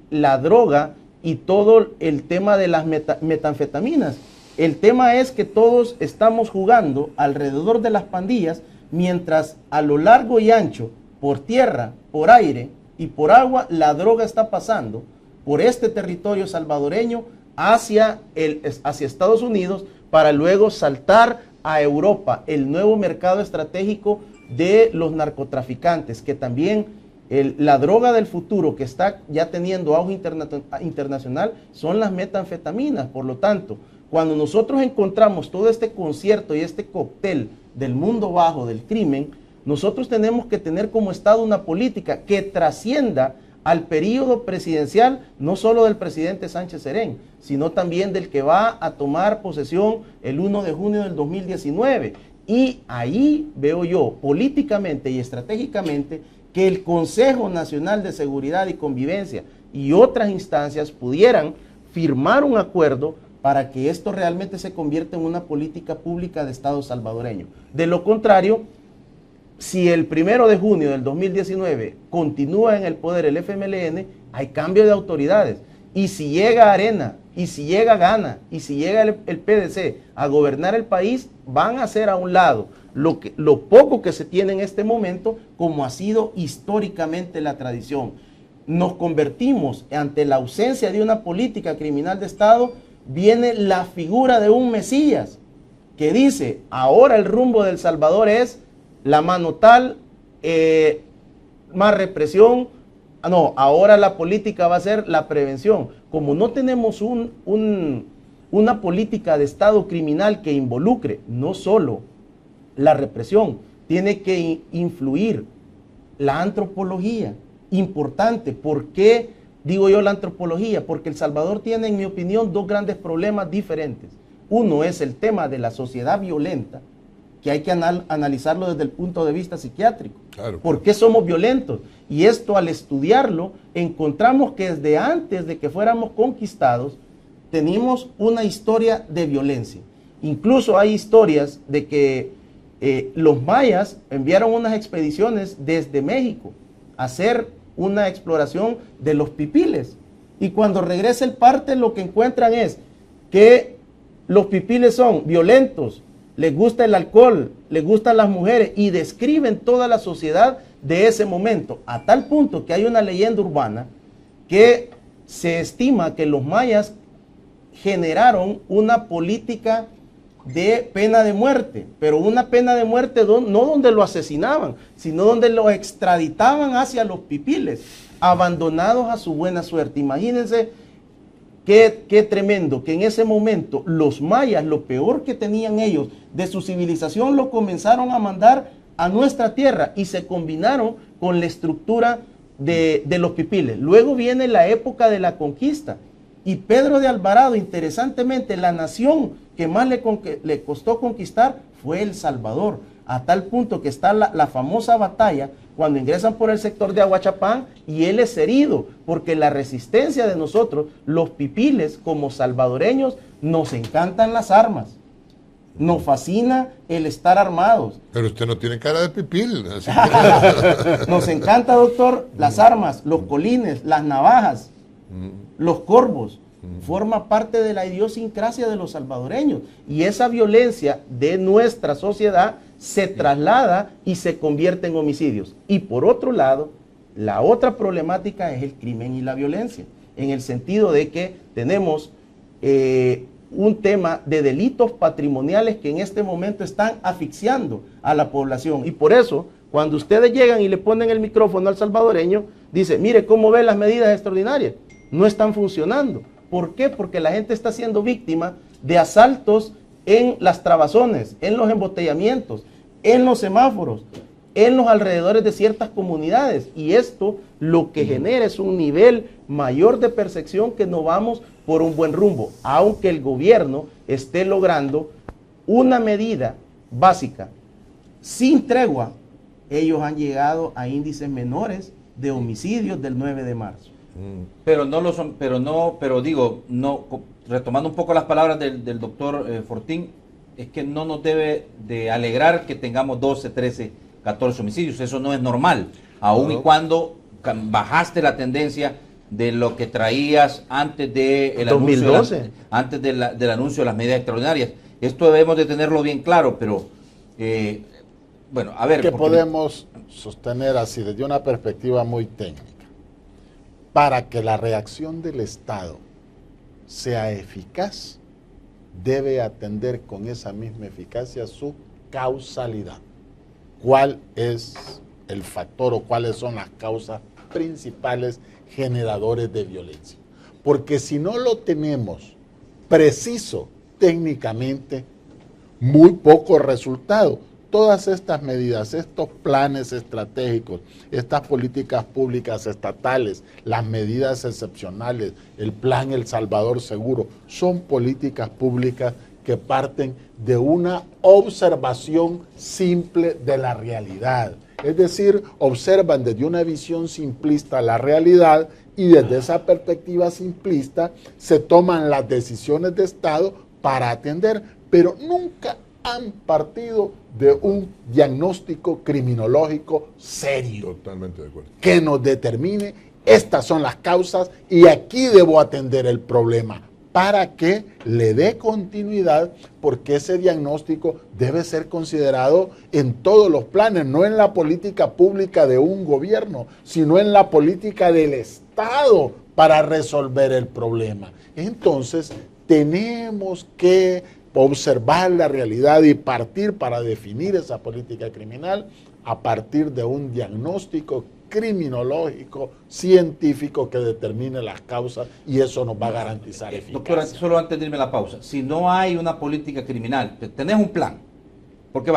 la droga y todo el tema de las metanfetaminas. El tema es que todos estamos jugando alrededor de las pandillas, mientras a lo largo y ancho, por tierra, por aire y por agua, la droga está pasando por este territorio salvadoreño hacia Estados Unidos para luego saltar a Europa, el nuevo mercado estratégico de los narcotraficantes, que también la droga del futuro que está ya teniendo auge internacional son las metanfetaminas. Por lo tanto, cuando nosotros encontramos todo este concierto y este cóctel del mundo bajo del crimen, nosotros tenemos que tener como Estado una política que trascienda al periodo presidencial, no solo del presidente Sánchez Serén, sino también del que va a tomar posesión el 1 de junio del 2019. Y ahí veo yo, políticamente y estratégicamente, que el Consejo Nacional de Seguridad y Convivencia y otras instancias pudieran firmar un acuerdo para que esto realmente se convierta en una política pública de Estado salvadoreño. De lo contrario, si el 1 de junio del 2019 continúa en el poder el FMLN, hay cambio de autoridades. Y si llega Arena, y si llega Gana, y si llega el PDC a gobernar el país, van a hacer a un lado lo poco que se tiene en este momento, como ha sido históricamente la tradición. Nos convertimos ante la ausencia de una política criminal de Estado, viene la figura de un Mesías que dice, ahora el rumbo del Salvador es la mano tal, más represión. No, ahora la política va a ser la prevención. Como no tenemos una política de Estado criminal que involucre no solo la represión, tiene que influir la antropología. Importante. ¿Por qué digo yo la antropología? Porque El Salvador tiene, en mi opinión, dos grandes problemas diferentes. Uno es el tema de la sociedad violenta, que hay que analizarlo desde el punto de vista psiquiátrico. Claro. ¿Por qué somos violentos? Y esto, al estudiarlo, encontramos que desde antes de que fuéramos conquistados, tenemos una historia de violencia. Incluso hay historias de que los mayas enviaron unas expediciones desde México a hacer una exploración de los pipiles. Y cuando regresa el parte, lo que encuentran es que los pipiles son violentos, les gusta el alcohol, les gustan las mujeres, y describen toda la sociedad de ese momento, a tal punto que hay una leyenda urbana que se estima que los mayas generaron una política de pena de muerte, pero una pena de muerte no donde lo asesinaban, sino donde lo extraditaban hacia los pipiles, abandonados a su buena suerte. Imagínense qué tremendo que en ese momento los mayas, lo peor que tenían ellos de su civilización, lo comenzaron a mandar a nuestra tierra y se combinaron con la estructura de los pipiles. Luego viene la época de la conquista y Pedro de Alvarado, interesantemente, la nación que más le costó conquistar fue El Salvador, a tal punto que está la famosa batalla cuando ingresan por el sector de Aguachapán y él es herido, porque la resistencia de nosotros, los pipiles como salvadoreños, nos encantan las armas, nos fascina el estar armados. Pero usted no tiene cara de pipil. Así que... Nos encanta, doctor, las armas, los colines, las navajas, los corvos. Forma parte de la idiosincrasia de los salvadoreños, y esa violencia de nuestra sociedad se traslada y se convierte en homicidios. Y por otro lado, la otra problemática es el crimen y la violencia, en el sentido de que tenemos un tema de delitos patrimoniales que en este momento están asfixiando a la población. Y por eso, cuando ustedes llegan y le ponen el micrófono al salvadoreño, dice, mire cómo ve las medidas extraordinarias, no están funcionando. ¿Por qué? Porque la gente está siendo víctima de asaltos en las trabazones, en los embotellamientos, en los semáforos, en los alrededores de ciertas comunidades. Y esto lo que genera es un nivel mayor de percepción que no vamos por un buen rumbo, aunque el gobierno esté logrando una medida básica, sin tregua, ellos han llegado a índices menores de homicidios del 9 de marzo. Pero no lo son, pero digo, no, retomando un poco las palabras del doctor Fortín, es que no nos debe de alegrar que tengamos 12, 13, 14 homicidios. Eso no es normal, aun y cuando bajaste la tendencia de lo que traías antes del del anuncio de las medidas extraordinarias. Esto debemos de tenerlo bien claro, pero bueno, a ver. Que podemos sostener así desde una perspectiva muy técnica. Para que la reacción del Estado sea eficaz, debe atender con esa misma eficacia su causalidad. ¿Cuál es el factor o cuáles son las causas principales generadores de violencia? Porque si no lo tenemos preciso técnicamente, muy poco resultado. Todas estas medidas, estos planes estratégicos, estas políticas públicas estatales, las medidas excepcionales, el plan El Salvador Seguro, son políticas públicas que parten de una observación simple de la realidad. Es decir, observan desde una visión simplista la realidad y desde esa perspectiva simplista se toman las decisiones de Estado para atender, pero nunca han partido de un diagnóstico criminológico serio. Totalmente de acuerdo. Que nos determine, estas son las causas y aquí debo atender el problema para que le dé continuidad, porque ese diagnóstico debe ser considerado en todos los planes, no en la política pública de un gobierno, sino en la política del Estado para resolver el problema. Entonces, tenemos que observar la realidad y partir para definir esa política criminal a partir de un diagnóstico criminológico, científico que determine las causas, y eso nos va a garantizar eficacia. Doctora, solo antes de irme a la pausa, si no hay una política criminal, tenés un plan, porque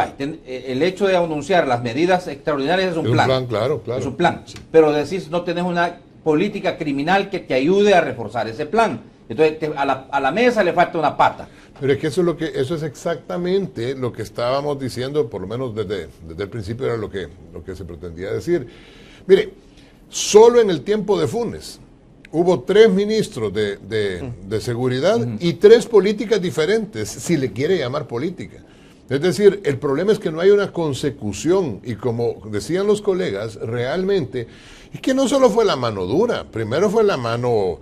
el hecho de anunciar las medidas extraordinarias es un plan. Un plan, claro. Es un plan, sí. Pero decís no tenés una política criminal que te ayude a reforzar ese plan. Entonces a la mesa le falta una pata. Pero es que eso es exactamente lo que estábamos diciendo, por lo menos desde el principio era lo que se pretendía decir. Mire, solo en el tiempo de Funes hubo 3 ministros de seguridad y 3 políticas diferentes, si le quiere llamar política. Es decir, el problema es que no hay una consecución y, como decían los colegas, realmente es que no solo fue la mano dura, primero fue la mano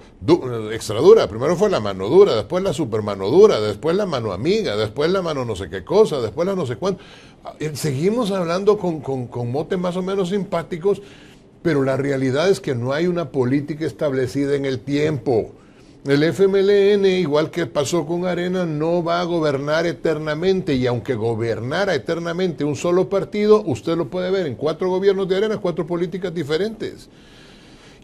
extra dura, primero fue la mano dura, después la super mano dura, después la mano amiga, después la mano no sé qué cosa, después la no sé cuánto. Seguimos hablando con motes más o menos simpáticos, pero la realidad es que no hay una política establecida en el tiempo. El FMLN, igual que pasó con Arena, no va a gobernar eternamente, y aunque gobernara eternamente un solo partido, usted lo puede ver en 4 gobiernos de Arena, 4 políticas diferentes.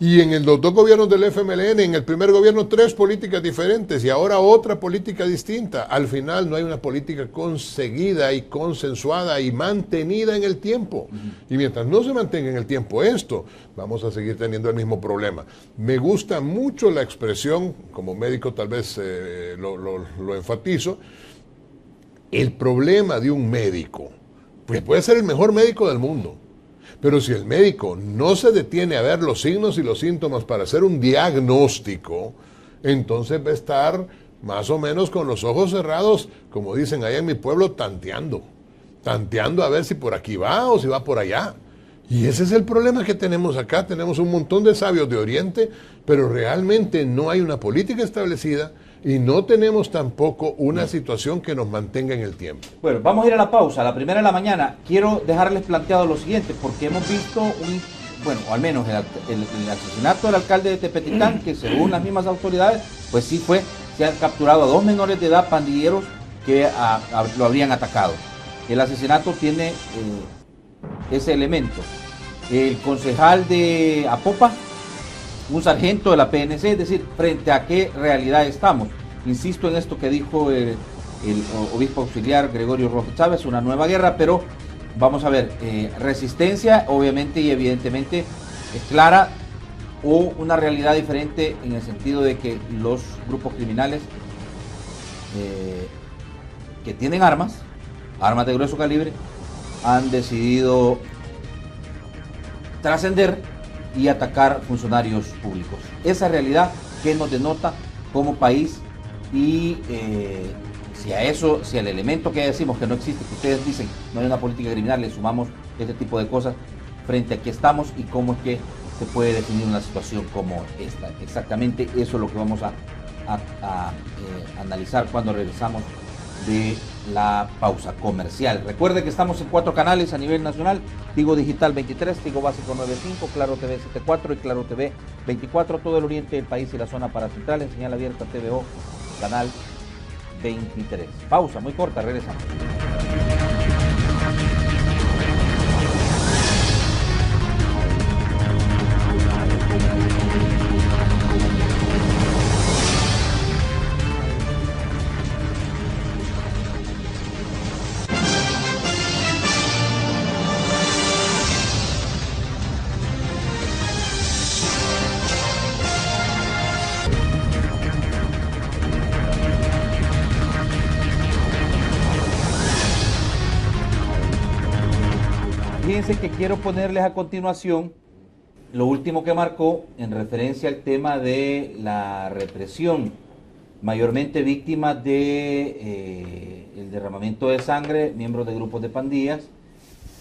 Y en los 2 gobiernos del FMLN, en el primer gobierno 3 políticas diferentes y ahora otra política distinta. Al final no hay una política conseguida y consensuada y mantenida en el tiempo. Y mientras no se mantenga en el tiempo esto, vamos a seguir teniendo el mismo problema. Me gusta mucho la expresión, como médico tal vez lo enfatizo, el problema de un médico, pues puede ser el mejor médico del mundo. Pero si el médico no se detiene a ver los signos y los síntomas para hacer un diagnóstico, entonces va a estar más o menos con los ojos cerrados, como dicen allá en mi pueblo, tanteando a ver si por aquí va o si va por allá. Y ese es el problema que tenemos acá. Tenemos un montón de sabios de Oriente, pero realmente no hay una política establecida y no tenemos tampoco una situación que nos mantenga en el tiempo. Bueno, vamos a ir a la pausa, a la 1:00 de la mañana. Quiero dejarles planteado lo siguiente, porque hemos visto o al menos el asesinato del alcalde de Tepetitán, que según las mismas autoridades, pues sí se han capturado a 2 menores de edad pandilleros que lo habrían atacado. El asesinato tiene ese elemento. El concejal de Apopa, un sargento de la PNC, es decir, frente a qué realidad estamos. Insisto en esto que dijo el obispo auxiliar Gregorio Rojas Chávez, una nueva guerra, pero vamos a ver, resistencia obviamente y evidentemente es clara, o una realidad diferente en el sentido de que los grupos criminales que tienen armas de grueso calibre, han decidido trascender y atacar funcionarios públicos. Esa realidad que nos denota como país y si a eso, si al elemento que decimos que no existe, que ustedes dicen no hay una política criminal, le sumamos este tipo de cosas, frente a qué estamos y cómo es que se puede definir una situación como esta. Exactamente eso es lo que vamos a analizar cuando regresamos de la pausa comercial. Recuerde que estamos en 4 canales a nivel nacional: Tigo Digital 23, Tigo Básico 95, Claro TV 74 y Claro TV 24, todo el oriente del país y la zona paracentral en señal abierta TVO, canal 23. Pausa muy corta, regresamos. Fíjense que quiero ponerles a continuación lo último que marcó en referencia al tema de la represión, mayormente víctimas de el derramamiento de sangre, miembros de grupos de pandillas,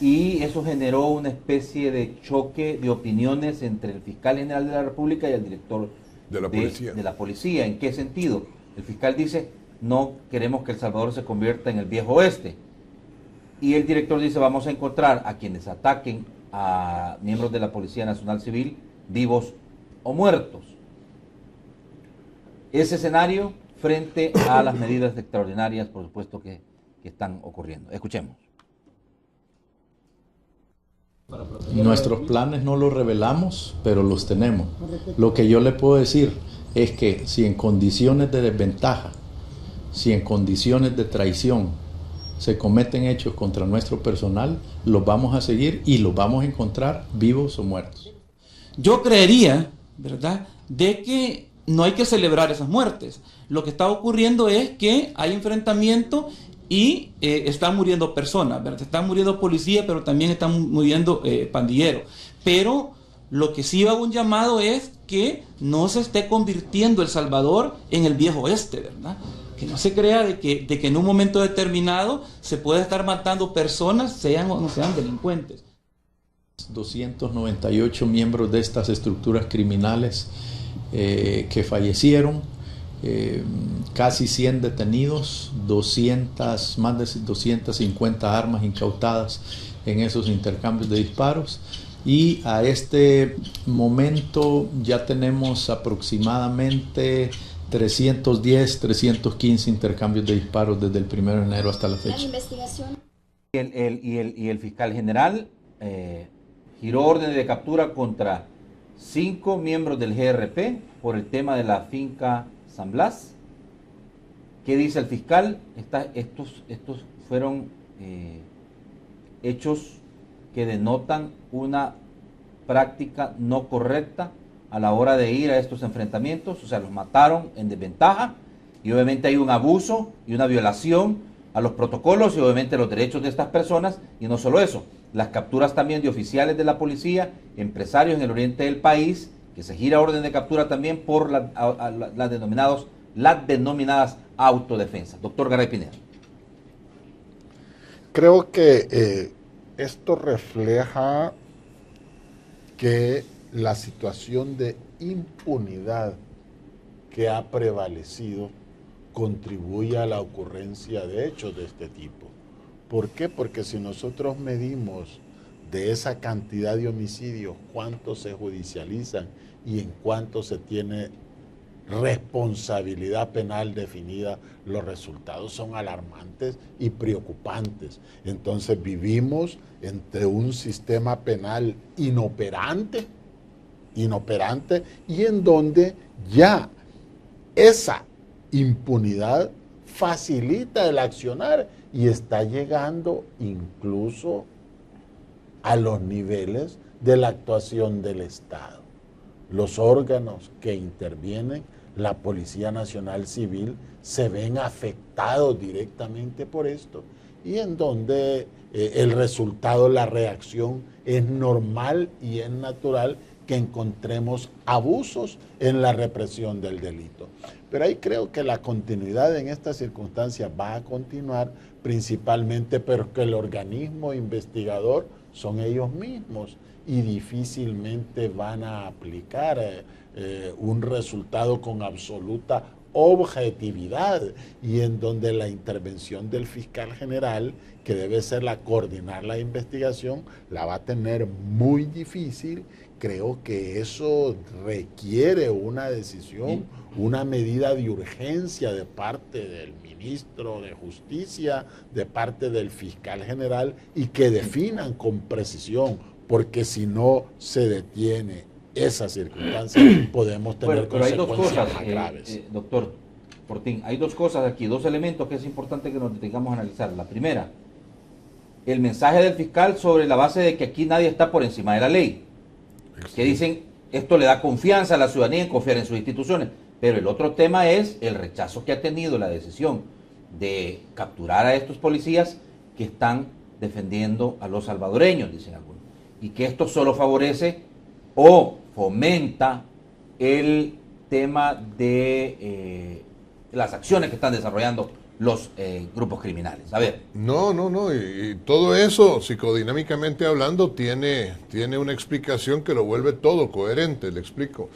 y eso generó una especie de choque de opiniones entre el fiscal general de la República y el director de la policía. ¿En qué sentido? El fiscal dice: no queremos que El Salvador se convierta en el viejo oeste. Y el director dice: vamos a encontrar a quienes ataquen a miembros de la Policía Nacional Civil, vivos o muertos. Ese escenario frente a las medidas extraordinarias, por supuesto, que están ocurriendo. Escuchemos. Nuestros planes no los revelamos, pero los tenemos. Lo que yo le puedo decir es que si en condiciones de desventaja, si en condiciones de traición, se cometen hechos contra nuestro personal, los vamos a seguir y los vamos a encontrar vivos o muertos. Yo creería, ¿verdad?, de que no hay que celebrar esas muertes. Lo que está ocurriendo es que hay enfrentamiento y están muriendo personas, ¿verdad? Están muriendo policías, pero también están muriendo pandilleros. Pero lo que sí hago un llamado es que no se esté convirtiendo El Salvador en el viejo oeste, ¿verdad? Que no se crea de que en un momento determinado se puede estar matando personas, sean o no sean delincuentes. 298 miembros de estas estructuras criminales que fallecieron, casi 100 detenidos, más de 250 armas incautadas en esos intercambios de disparos. Y a este momento ya tenemos aproximadamente 310, 315 intercambios de disparos desde el 1 de enero hasta la fecha. La investigación. Y el fiscal general giró órdenes de captura contra 5 miembros del GRP por el tema de la finca San Blas. ¿Qué dice el fiscal? Estos fueron hechos que denotan una práctica no correcta a la hora de ir a estos enfrentamientos. O sea, los mataron en desventaja y obviamente hay un abuso y una violación a los protocolos y obviamente los derechos de estas personas. Y no solo eso, las capturas también de oficiales de la policía, empresarios en el oriente del país, que se gira orden de captura también por las denominadas autodefensas. Doctor Garay Pineda. Creo que esto refleja que la situación de impunidad que ha prevalecido contribuye a la ocurrencia de hechos de este tipo. ¿Por qué? Porque si nosotros medimos de esa cantidad de homicidios cuántos se judicializan y en cuánto se tiene responsabilidad penal definida, los resultados son alarmantes y preocupantes. Entonces vivimos entre un sistema penal inoperante y en donde ya esa impunidad facilita el accionar y está llegando incluso a los niveles de la actuación del Estado. Los órganos que intervienen, la Policía Nacional Civil, se ven afectados afectados directamente por esto y en donde el resultado, la reacción es normal y es natural que encontremos abusos en la represión del delito. Pero ahí creo que la continuidad en estas circunstancias va a continuar principalmente, pero que el organismo investigador son ellos mismos y difícilmente van a aplicar un resultado con absoluta objetividad y en donde la intervención del fiscal general, que debe ser la coordinar la investigación, la va a tener muy difícil. Creo que eso requiere una decisión, una medida de urgencia de parte del ministro de Justicia, de parte del fiscal general, y que definan con precisión, porque si no se detiene esa circunstancia, podemos tener pero hay dos consecuencias cosas, más graves. doctor Fortín, hay dos cosas aquí, dos elementos que es importante que nos detengamos a analizar. La primera, el mensaje del fiscal sobre la base de que aquí nadie está por encima de la ley, que dicen esto le da confianza a la ciudadanía en confiar en sus instituciones, pero el otro tema es el rechazo que ha tenido la decisión de capturar a estos policías que están defendiendo a los salvadoreños, dicen algunos, y que esto solo favorece o fomenta el tema de las acciones que están desarrollando los grupos criminales. A ver. No, y todo eso, psicodinámicamente hablando, tiene una explicación que lo vuelve todo coherente, le explico.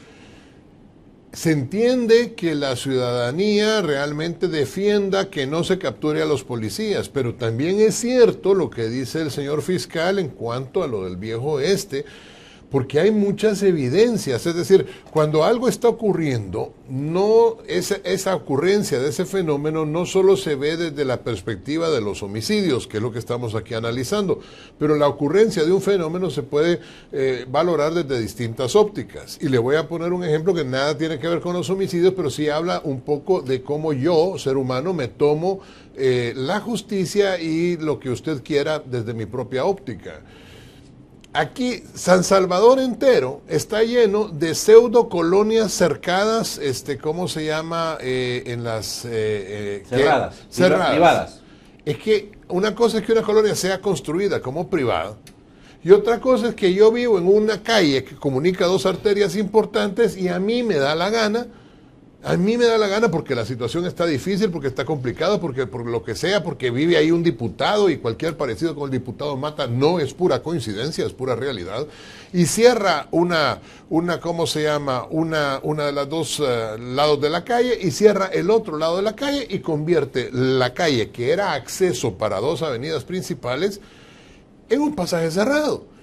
Se entiende que la ciudadanía realmente defienda que no se capture a los policías, pero también es cierto lo que dice el señor fiscal en cuanto a lo del viejo oeste, porque hay muchas evidencias, es decir, cuando algo está ocurriendo, no esa ocurrencia de ese fenómeno no solo se ve desde la perspectiva de los homicidios, que es lo que estamos aquí analizando, pero la ocurrencia de un fenómeno se puede valorar desde distintas ópticas. Y le voy a poner un ejemplo que nada tiene que ver con los homicidios, pero sí habla un poco de cómo yo, ser humano, me tomo la justicia y lo que usted quiera desde mi propia óptica. Aquí San Salvador entero está lleno de pseudo colonias cercadas, ¿cómo se llama? En las Cerradas. Privadas. Es que una cosa es que una colonia sea construida como privada y otra cosa es que yo vivo en una calle que comunica dos arterias importantes y a mí me da la gana porque la situación está difícil, porque está complicada, porque por lo que sea, porque vive ahí un diputado y cualquier parecido con el diputado mata, no es pura coincidencia, es pura realidad, y cierra ¿cómo se llama? Una de las dos lados de la calle y cierra el otro lado de la calle y convierte la calle, que era acceso para dos avenidas principales, en un pasaje cerrado.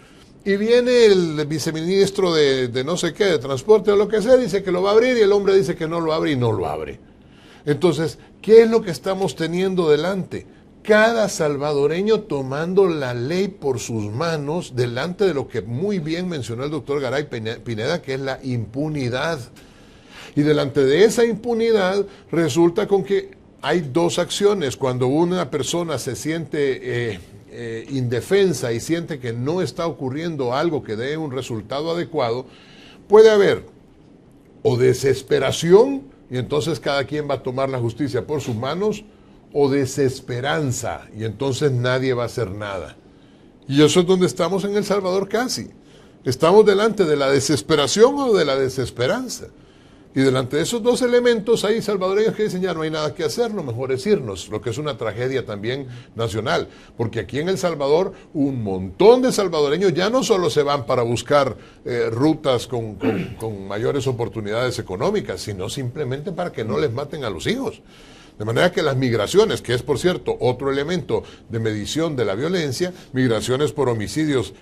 Y viene el viceministro de no sé qué, de transporte o lo que sea, dice que lo va a abrir y el hombre dice que no lo abre y no lo abre. Entonces, ¿qué es lo que estamos teniendo delante? Cada salvadoreño tomando la ley por sus manos delante de lo que muy bien mencionó el doctor Garay Pineda, que es la impunidad. Y delante de esa impunidad resulta con que hay dos acciones. Cuando una persona se siente indefensa y siente que no está ocurriendo algo que dé un resultado adecuado, puede haber o desesperación, y entonces cada quien va a tomar la justicia por sus manos, o desesperanza, y entonces nadie va a hacer nada. Y eso es donde estamos en El Salvador casi. Estamos delante de la desesperación o de la desesperanza. Y delante de esos dos elementos hay salvadoreños que dicen ya no hay nada que hacer, lo mejor es irnos, lo que es una tragedia también nacional, porque aquí en El Salvador un montón de salvadoreños ya no solo se van para buscar rutas con mayores oportunidades económicas, sino simplemente para que no les maten a los hijos. De manera que las migraciones, que es por cierto otro elemento de medición de la violencia, migraciones por homicidios,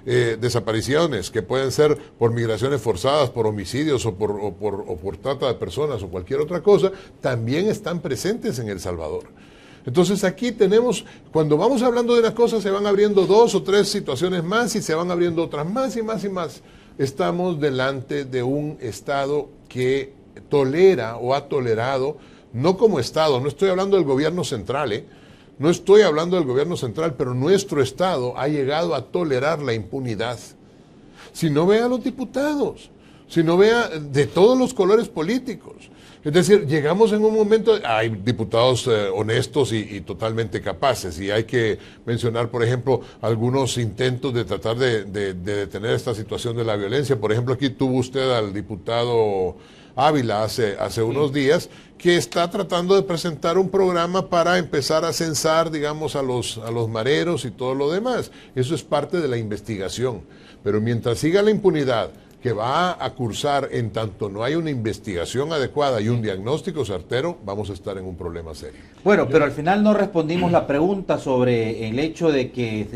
desapariciones que pueden ser por migraciones forzadas, por homicidios o por trata de personas o cualquier otra cosa, también están presentes en El Salvador. Entonces aquí tenemos, cuando vamos hablando de una cosa se van abriendo dos o tres situaciones más y se van abriendo otras más y más y más. Estamos delante de un Estado que tolera o ha tolerado, no como Estado, no estoy hablando del gobierno central, no estoy hablando del gobierno central, pero nuestro Estado ha llegado a tolerar la impunidad. Si no vea a los diputados, si no vea de todos los colores políticos, Es decir, llegamos en un momento, hay diputados honestos y totalmente capaces, y hay que mencionar, por ejemplo, algunos intentos de tratar de detener esta situación de la violencia. Por ejemplo, aquí tuvo usted al diputado Ávila hace unos días, que está tratando de presentar un programa para empezar a censar, digamos, a los mareros y todo lo demás. Eso es parte de la investigación. Pero mientras siga la impunidad que va a cursar en tanto no hay una investigación adecuada y un diagnóstico certero, vamos a estar en un problema serio. Bueno, pero al final no respondimos la pregunta sobre el hecho de que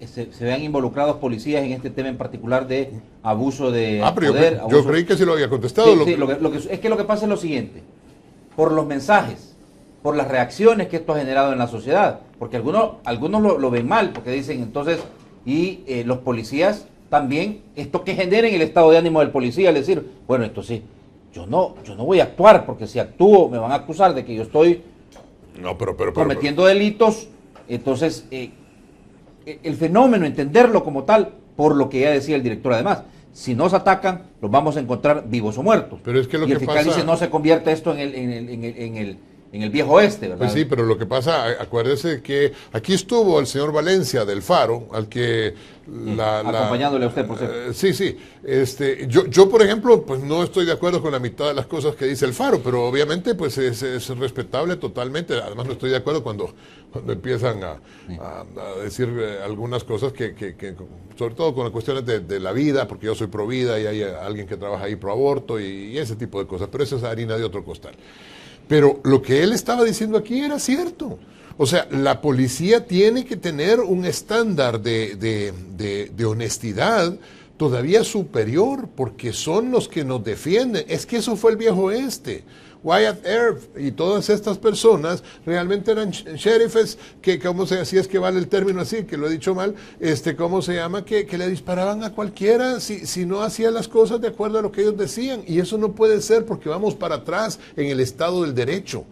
se vean involucrados policías en este tema en particular de abuso de poder. Yo creí que sí lo había contestado. Sí, lo que pasa es lo siguiente, por los mensajes, por las reacciones que esto ha generado en la sociedad, porque algunos lo ven mal, porque dicen entonces, los policías también, esto que genera en el estado de ánimo del policía, es decir, bueno, esto sí, yo no voy a actuar, porque si actúo me van a acusar de que yo estoy cometiendo delitos. Entonces, el fenómeno, entenderlo como tal, por lo que ya decía el director además, si nos atacan, los vamos a encontrar vivos o muertos. Pero es que el fiscal dice, no se convierte esto en el viejo oeste, ¿verdad? Pues sí, pero lo que pasa, acuérdese que aquí estuvo el señor Valencia del Faro, al que acompañándole a usted, por cierto. Sí. Yo, por ejemplo, pues no estoy de acuerdo con la mitad de las cosas que dice el Faro, pero obviamente pues es respetable totalmente. Además no estoy de acuerdo cuando empiezan a decir algunas cosas que sobre todo con las cuestiones de la vida, porque yo soy pro vida y hay alguien que trabaja ahí pro aborto y ese tipo de cosas, pero eso es harina de otro costal. Pero lo que él estaba diciendo aquí era cierto. O sea, la policía tiene que tener un estándar de honestidad todavía superior, porque son los que nos defienden. Es que eso fue el viejo oeste. Wyatt Earp y todas estas personas realmente eran sheriffes que, si es que vale el término así, que lo he dicho mal, ¿cómo se llama? Que le disparaban a cualquiera si no hacía las cosas de acuerdo a lo que ellos decían. Y eso no puede ser, porque vamos para atrás en el Estado del Derecho.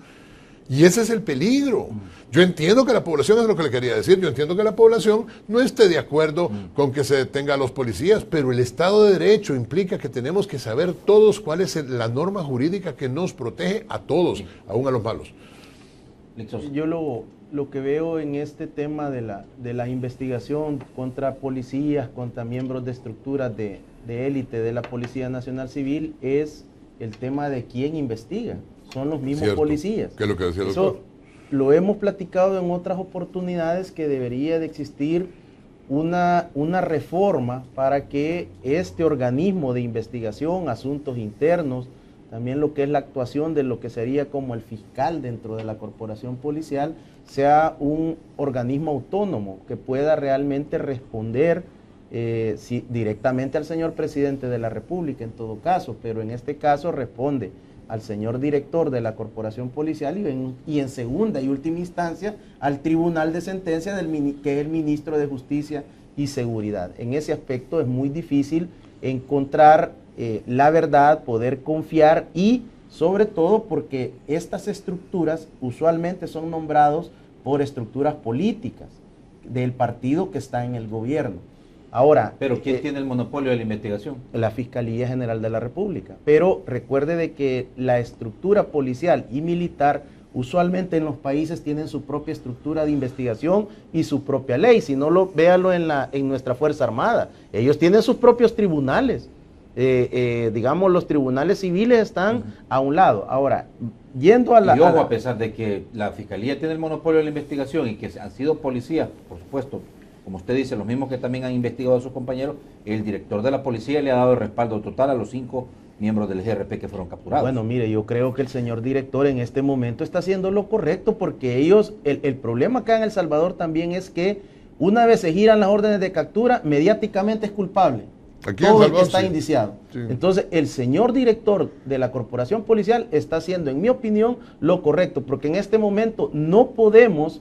Y ese es el peligro. Yo entiendo que la población, es lo que le quería decir, yo entiendo que la población no esté de acuerdo con que se detenga a los policías, pero el Estado de Derecho implica que tenemos que saber todos cuál es la norma jurídica que nos protege a todos, aún a los malos. Yo lo que veo en este tema de la investigación contra policías, contra miembros de estructuras de élite de la Policía Nacional Civil, es el tema de quién investiga. Son los mismos policías. ¿Qué es lo que decía el doctor? Lo hemos platicado en otras oportunidades, que debería de existir una reforma para que este organismo de investigación, asuntos internos, también lo que es la actuación de lo que sería como el fiscal dentro de la corporación policial, sea un organismo autónomo que pueda realmente responder directamente al señor presidente de la República en todo caso, pero en este caso responde al señor director de la corporación policial y en segunda y última instancia al tribunal de sentencia que es el ministro de Justicia y Seguridad. En ese aspecto es muy difícil encontrar la verdad, poder confiar, y sobre todo porque estas estructuras usualmente son nombrados por estructuras políticas del partido que está en el gobierno. Ahora, pero ¿quién tiene el monopolio de la investigación? La Fiscalía General de la República. Pero recuerde de que la estructura policial y militar usualmente en los países tienen su propia estructura de investigación y su propia ley. Si no, véalo en nuestra Fuerza Armada. Ellos tienen sus propios tribunales. Digamos, los tribunales civiles están a un lado. Ahora, yendo a la... Y ojo, a pesar de que la Fiscalía tiene el monopolio de la investigación y que han sido policías, por supuesto, como usted dice, los mismos que también han investigado a sus compañeros, el director de la policía le ha dado el respaldo total a los 5 miembros del GRP que fueron capturados. Bueno, mire, yo creo que el señor director en este momento está haciendo lo correcto, porque ellos, el problema acá en El Salvador también es que una vez se giran las órdenes de captura, mediáticamente es culpable. Aquí todo en Salvador, está indiciado. Sí. Entonces, el señor director de la corporación policial está haciendo, en mi opinión, lo correcto, porque en este momento no podemos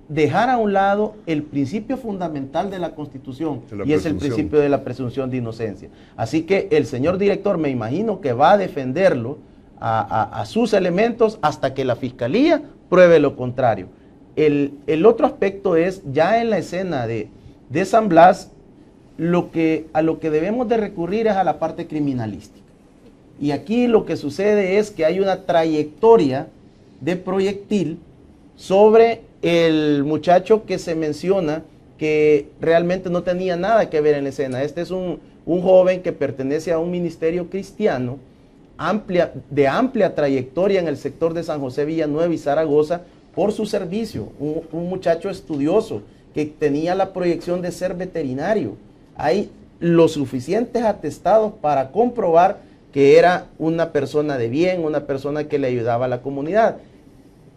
dejar a un lado el principio fundamental de la Constitución, y es el principio de la presunción de inocencia. Así que el señor director, me imagino que va a defenderlo a sus elementos hasta que la Fiscalía pruebe lo contrario. El otro aspecto es, ya en la escena de San Blas, a lo que debemos de recurrir es a la parte criminalística. Y aquí lo que sucede es que hay una trayectoria de proyectil sobre el muchacho que se menciona que realmente no tenía nada que ver en la escena. Este es un joven que pertenece a un ministerio cristiano de amplia trayectoria en el sector de San José, Villanueva y Zaragoza por su servicio. Un muchacho estudioso que tenía la proyección de ser veterinario. Hay los suficientes atestados para comprobar que era una persona de bien, una persona que le ayudaba a la comunidad.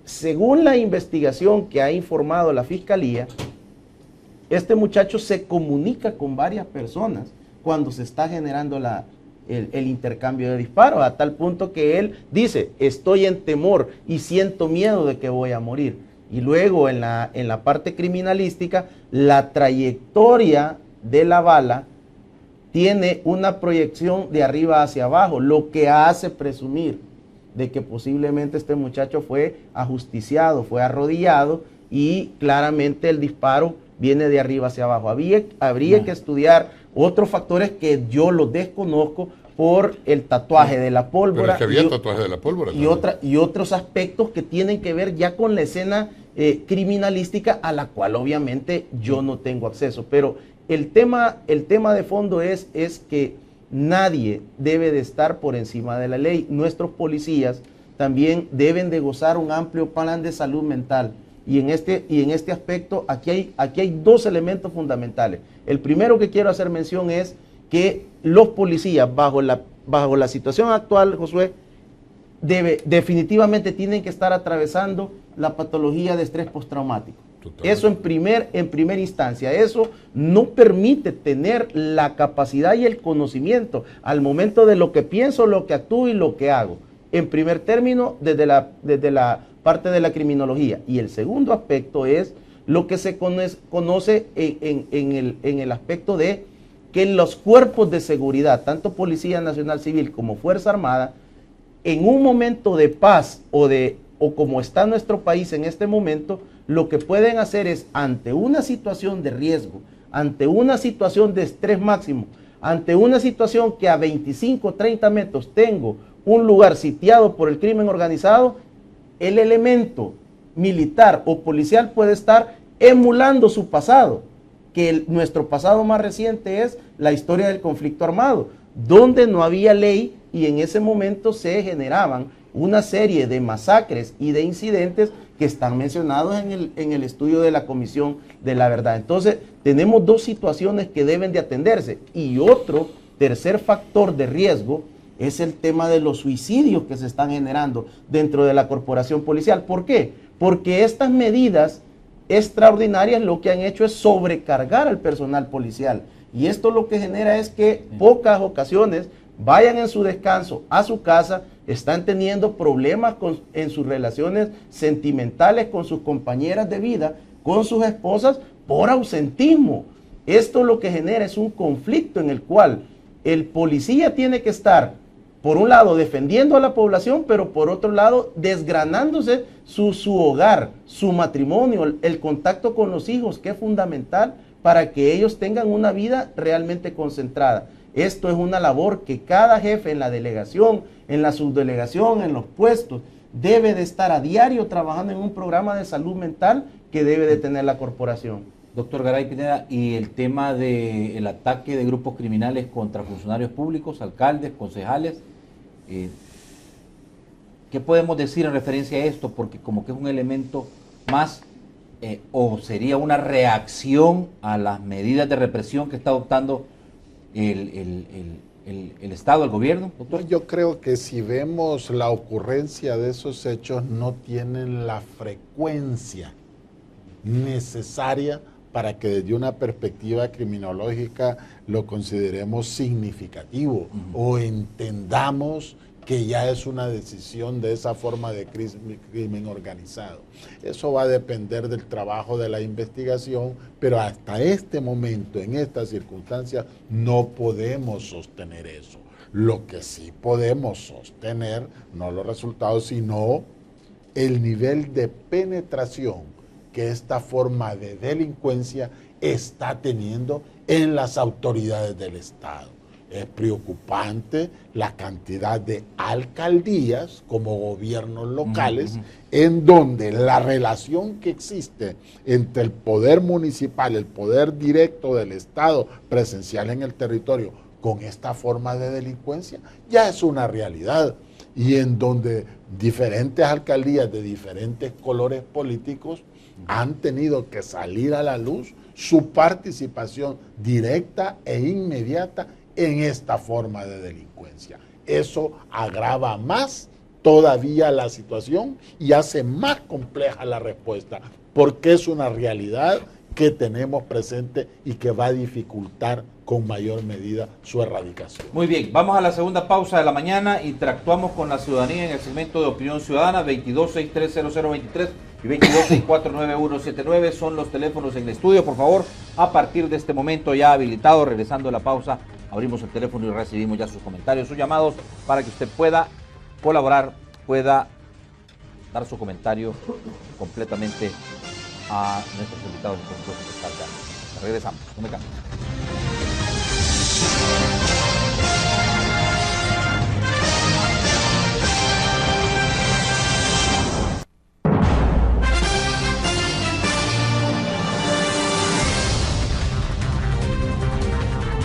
Según la investigación que ha informado la Fiscalía, este muchacho se comunica con varias personas cuando se está generando el intercambio de disparos, a tal punto que él dice, estoy en temor y siento miedo de que voy a morir. Y luego en la parte criminalística, la trayectoria de la bala tiene una proyección de arriba hacia abajo, lo que hace presumir de que posiblemente este muchacho fue ajusticiado, fue arrodillado y claramente el disparo viene de arriba hacia abajo. Habría que estudiar otros factores que yo los desconozco por el tatuaje de la pólvora. Pero es que había tatuaje de la pólvora. Y otros aspectos que tienen que ver ya con la escena criminalística a la cual obviamente yo no tengo acceso. Pero el tema de fondo es que nadie debe de estar por encima de la ley. Nuestros policías también deben de gozar un amplio plan de salud mental. Y en este aspecto, aquí hay dos elementos fundamentales. El primero que quiero hacer mención es que los policías, bajo la situación actual, Josué, definitivamente tienen que estar atravesando la patología de estrés postraumático. Totalmente. Eso en primera instancia. Eso no permite tener la capacidad y el conocimiento al momento de lo que pienso, lo que actúo y lo que hago. En primer término, desde la parte de la criminología. Y el segundo aspecto es lo que se conoce en el aspecto de que los cuerpos de seguridad, tanto Policía Nacional Civil como Fuerza Armada, en un momento de paz o como está nuestro país en este momento, lo que pueden hacer es, ante una situación de riesgo, ante una situación de estrés máximo, ante una situación que a 25 o 30 metros tengo un lugar sitiado por el crimen organizado, el elemento militar o policial puede estar emulando su pasado, que nuestro pasado más reciente es la historia del conflicto armado, donde no había ley y en ese momento se generaban una serie de masacres y de incidentes que están mencionados en el estudio de la Comisión de la Verdad. Entonces, tenemos dos situaciones que deben de atenderse. Y otro, tercer factor de riesgo, es el tema de los suicidios que se están generando dentro de la corporación policial. ¿Por qué? Porque estas medidas extraordinarias lo que han hecho es sobrecargar al personal policial. Y esto lo que genera es que pocas ocasiones vayan en su descanso a su casa, están teniendo problemas en sus relaciones sentimentales con sus compañeras de vida, con sus esposas, por ausentismo. Esto lo que genera es un conflicto en el cual el policía tiene que estar, por un lado, defendiendo a la población, pero por otro lado, desgranándose su hogar, su matrimonio, el contacto con los hijos, que es fundamental para que ellos tengan una vida realmente concentrada. Esto es una labor que cada jefe en la delegación, en la subdelegación, en los puestos, debe de estar a diario trabajando en un programa de salud mental que debe de tener la corporación. Doctor Garay Pineda, y el tema del ataque de grupos criminales contra funcionarios públicos, alcaldes, concejales, ¿qué podemos decir en referencia a esto? Porque como que es un elemento más, o sería una reacción a las medidas de represión que está adoptando el Estado, el gobierno, doctor. Yo creo que si vemos la ocurrencia de esos hechos, no tienen la frecuencia necesaria para que desde una perspectiva criminológica lo consideremos significativo o entendamos que ya es una decisión de esa forma de crimen organizado. Eso va a depender del trabajo de la investigación, pero hasta este momento, en estas circunstancias, no podemos sostener eso. Lo que sí podemos sostener, no los resultados, sino el nivel de penetración que esta forma de delincuencia está teniendo en las autoridades del Estado. Es preocupante la cantidad de alcaldías como gobiernos locales en donde la relación que existe entre el poder municipal, el poder directo del Estado presencial en el territorio con esta forma de delincuencia ya es una realidad, y en donde diferentes alcaldías de diferentes colores políticos han tenido que salir a la luz su participación directa e inmediata en esta forma de delincuencia. Eso agrava más todavía la situación y hace más compleja la respuesta, porque es una realidad que tenemos presente y que va a dificultar con mayor medida su erradicación. Muy bien, vamos a la segunda pausa de la mañana. Interactuamos con la ciudadanía en el segmento de Opinión Ciudadana. 22630023 y 22649179 son los teléfonos en el estudio. Por favor, a partir de este momento ya habilitado, regresando a la pausa, abrimos el teléfono y recibimos ya sus comentarios, sus llamados, para que usted pueda colaborar, pueda dar su comentario completamente a nuestros invitados y por supuesto que están ya. Regresamos, no me cambien.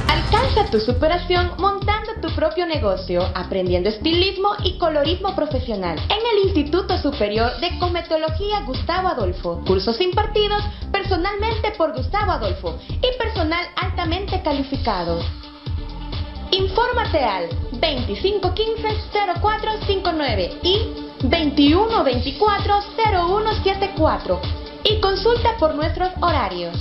Alcanza tu superación montando tu propio negocio, aprendiendo estilismo y colorismo profesional en el Instituto Superior de Cosmetología Gustavo Adolfo. Cursos impartidos personalmente por Gustavo Adolfo y personal altamente calificado. Infórmate al 2515-0459 y 2124-0174 y consulta por nuestros horarios.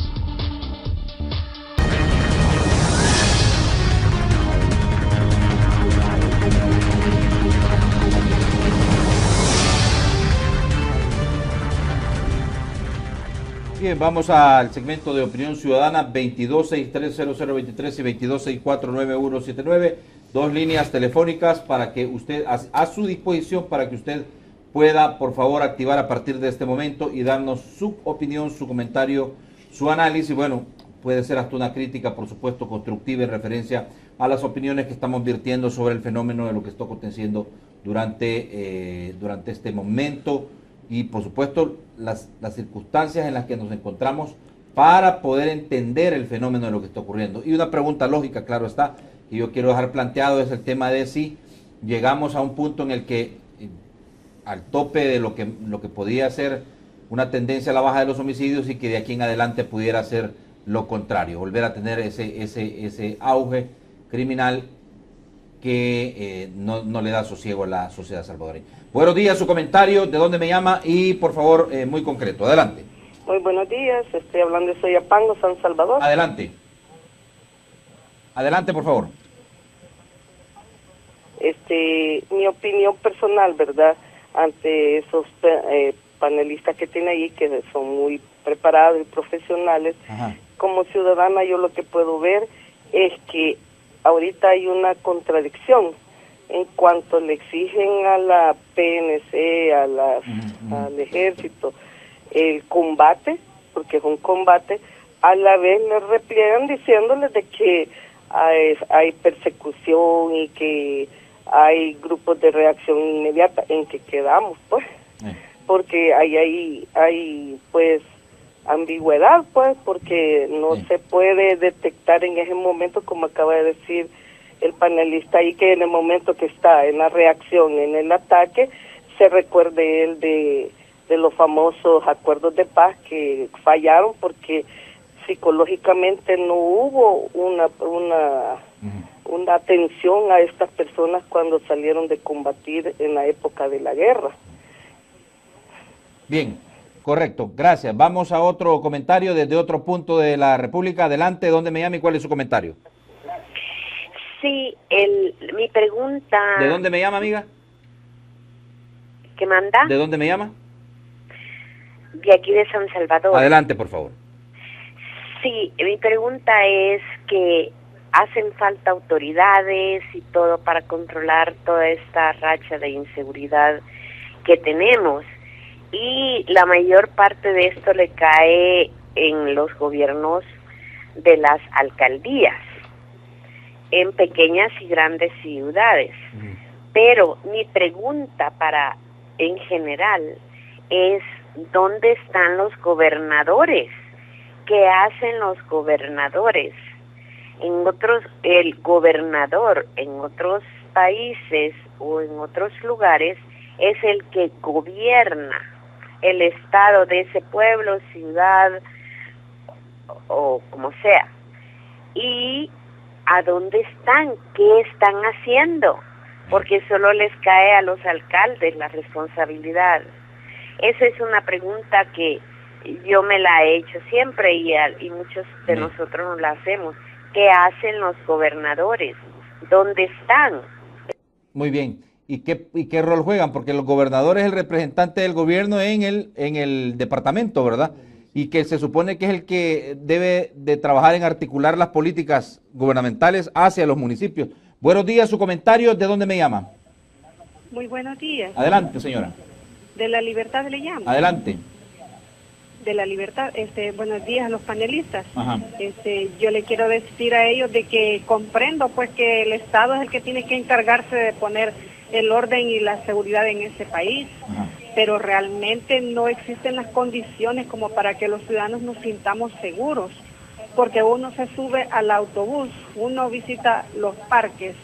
Bien, vamos al segmento de Opinión Ciudadana. 22630023 y 22649179, dos líneas telefónicas para que usted, a su disposición, para que usted pueda, por favor, activar a partir de este momento y darnos su opinión, su comentario, su análisis. Bueno, puede ser hasta una crítica, por supuesto, constructiva en referencia a las opiniones que estamos virtiendo sobre el fenómeno de lo que está aconteciendo durante este momento, y por supuesto las circunstancias en las que nos encontramos para poder entender el fenómeno de lo que está ocurriendo. Y una pregunta lógica, claro está, que yo quiero dejar planteado, es el tema de si llegamos a un punto en el que al tope de lo que podía ser una tendencia a la baja de los homicidios, y que de aquí en adelante pudiera ser lo contrario, volver a tener ese auge criminal que no le da sosiego a la sociedad salvadoreña. Buenos días, su comentario, de dónde me llama y por favor muy concreto, adelante. Muy buenos días, estoy hablando de Soyapango, San Salvador. Adelante. Adelante, por favor. Mi opinión personal, ¿verdad? Ante esos panelistas que tiene ahí, que son muy preparados y profesionales. Ajá. Como ciudadana, yo lo que puedo ver es que ahorita hay una contradicción en cuanto le exigen a la PNC, al ejército, el combate, porque es un combate, a la vez le repliegan diciéndoles de que hay persecución y que hay grupos de reacción inmediata. ¿En que quedamos, pues? Porque hay pues ambigüedad, pues, porque no se puede detectar en ese momento, como acaba de decir el panelista ahí, que en el momento que está en la reacción, en el ataque, se recuerde él de los famosos acuerdos de paz que fallaron porque psicológicamente no hubo una atención a estas personas cuando salieron de combatir en la época de la guerra. Bien, correcto, gracias. Vamos a otro comentario desde otro punto de la República. Adelante, ¿dónde me llama y cuál es su comentario? Sí, mi pregunta... ¿De dónde me llama, amiga? ¿Qué manda? ¿De dónde me llama? De aquí de San Salvador. Adelante, por favor. Sí, mi pregunta es que hacen falta autoridades y todo para controlar toda esta racha de inseguridad que tenemos, y la mayor parte de esto le cae en los gobiernos de las alcaldías. en pequeñas y grandes ciudades. Pero mi pregunta en general es, ¿dónde están los gobernadores? ¿Qué hacen los gobernadores? El gobernador en otros países o en otros lugares es el que gobierna el estado de ese pueblo, ciudad o como sea. ¿Y a dónde están? ¿Qué están haciendo? Porque solo les cae a los alcaldes la responsabilidad. Esa es una pregunta que yo me la he hecho siempre y muchos de nosotros nos la hacemos. ¿Qué hacen los gobernadores? ¿Dónde están? Muy bien. ¿Y qué rol juegan? Porque el gobernador es el representante del gobierno en el departamento, ¿verdad? Y que se supone que es el que debe de trabajar en articular las políticas gubernamentales hacia los municipios. Buenos días, su comentario, ¿de dónde me llama? Muy buenos días. Adelante, señora. De La Libertad le llamo. Adelante. De La Libertad, buenos días a los panelistas. Ajá. Yo le quiero decir a ellos de que comprendo pues que el Estado es el que tiene que encargarse de poner el orden y la seguridad en ese país. Ajá. Pero realmente no existen las condiciones como para que los ciudadanos nos sintamos seguros, porque uno se sube al autobús, uno visita los parques,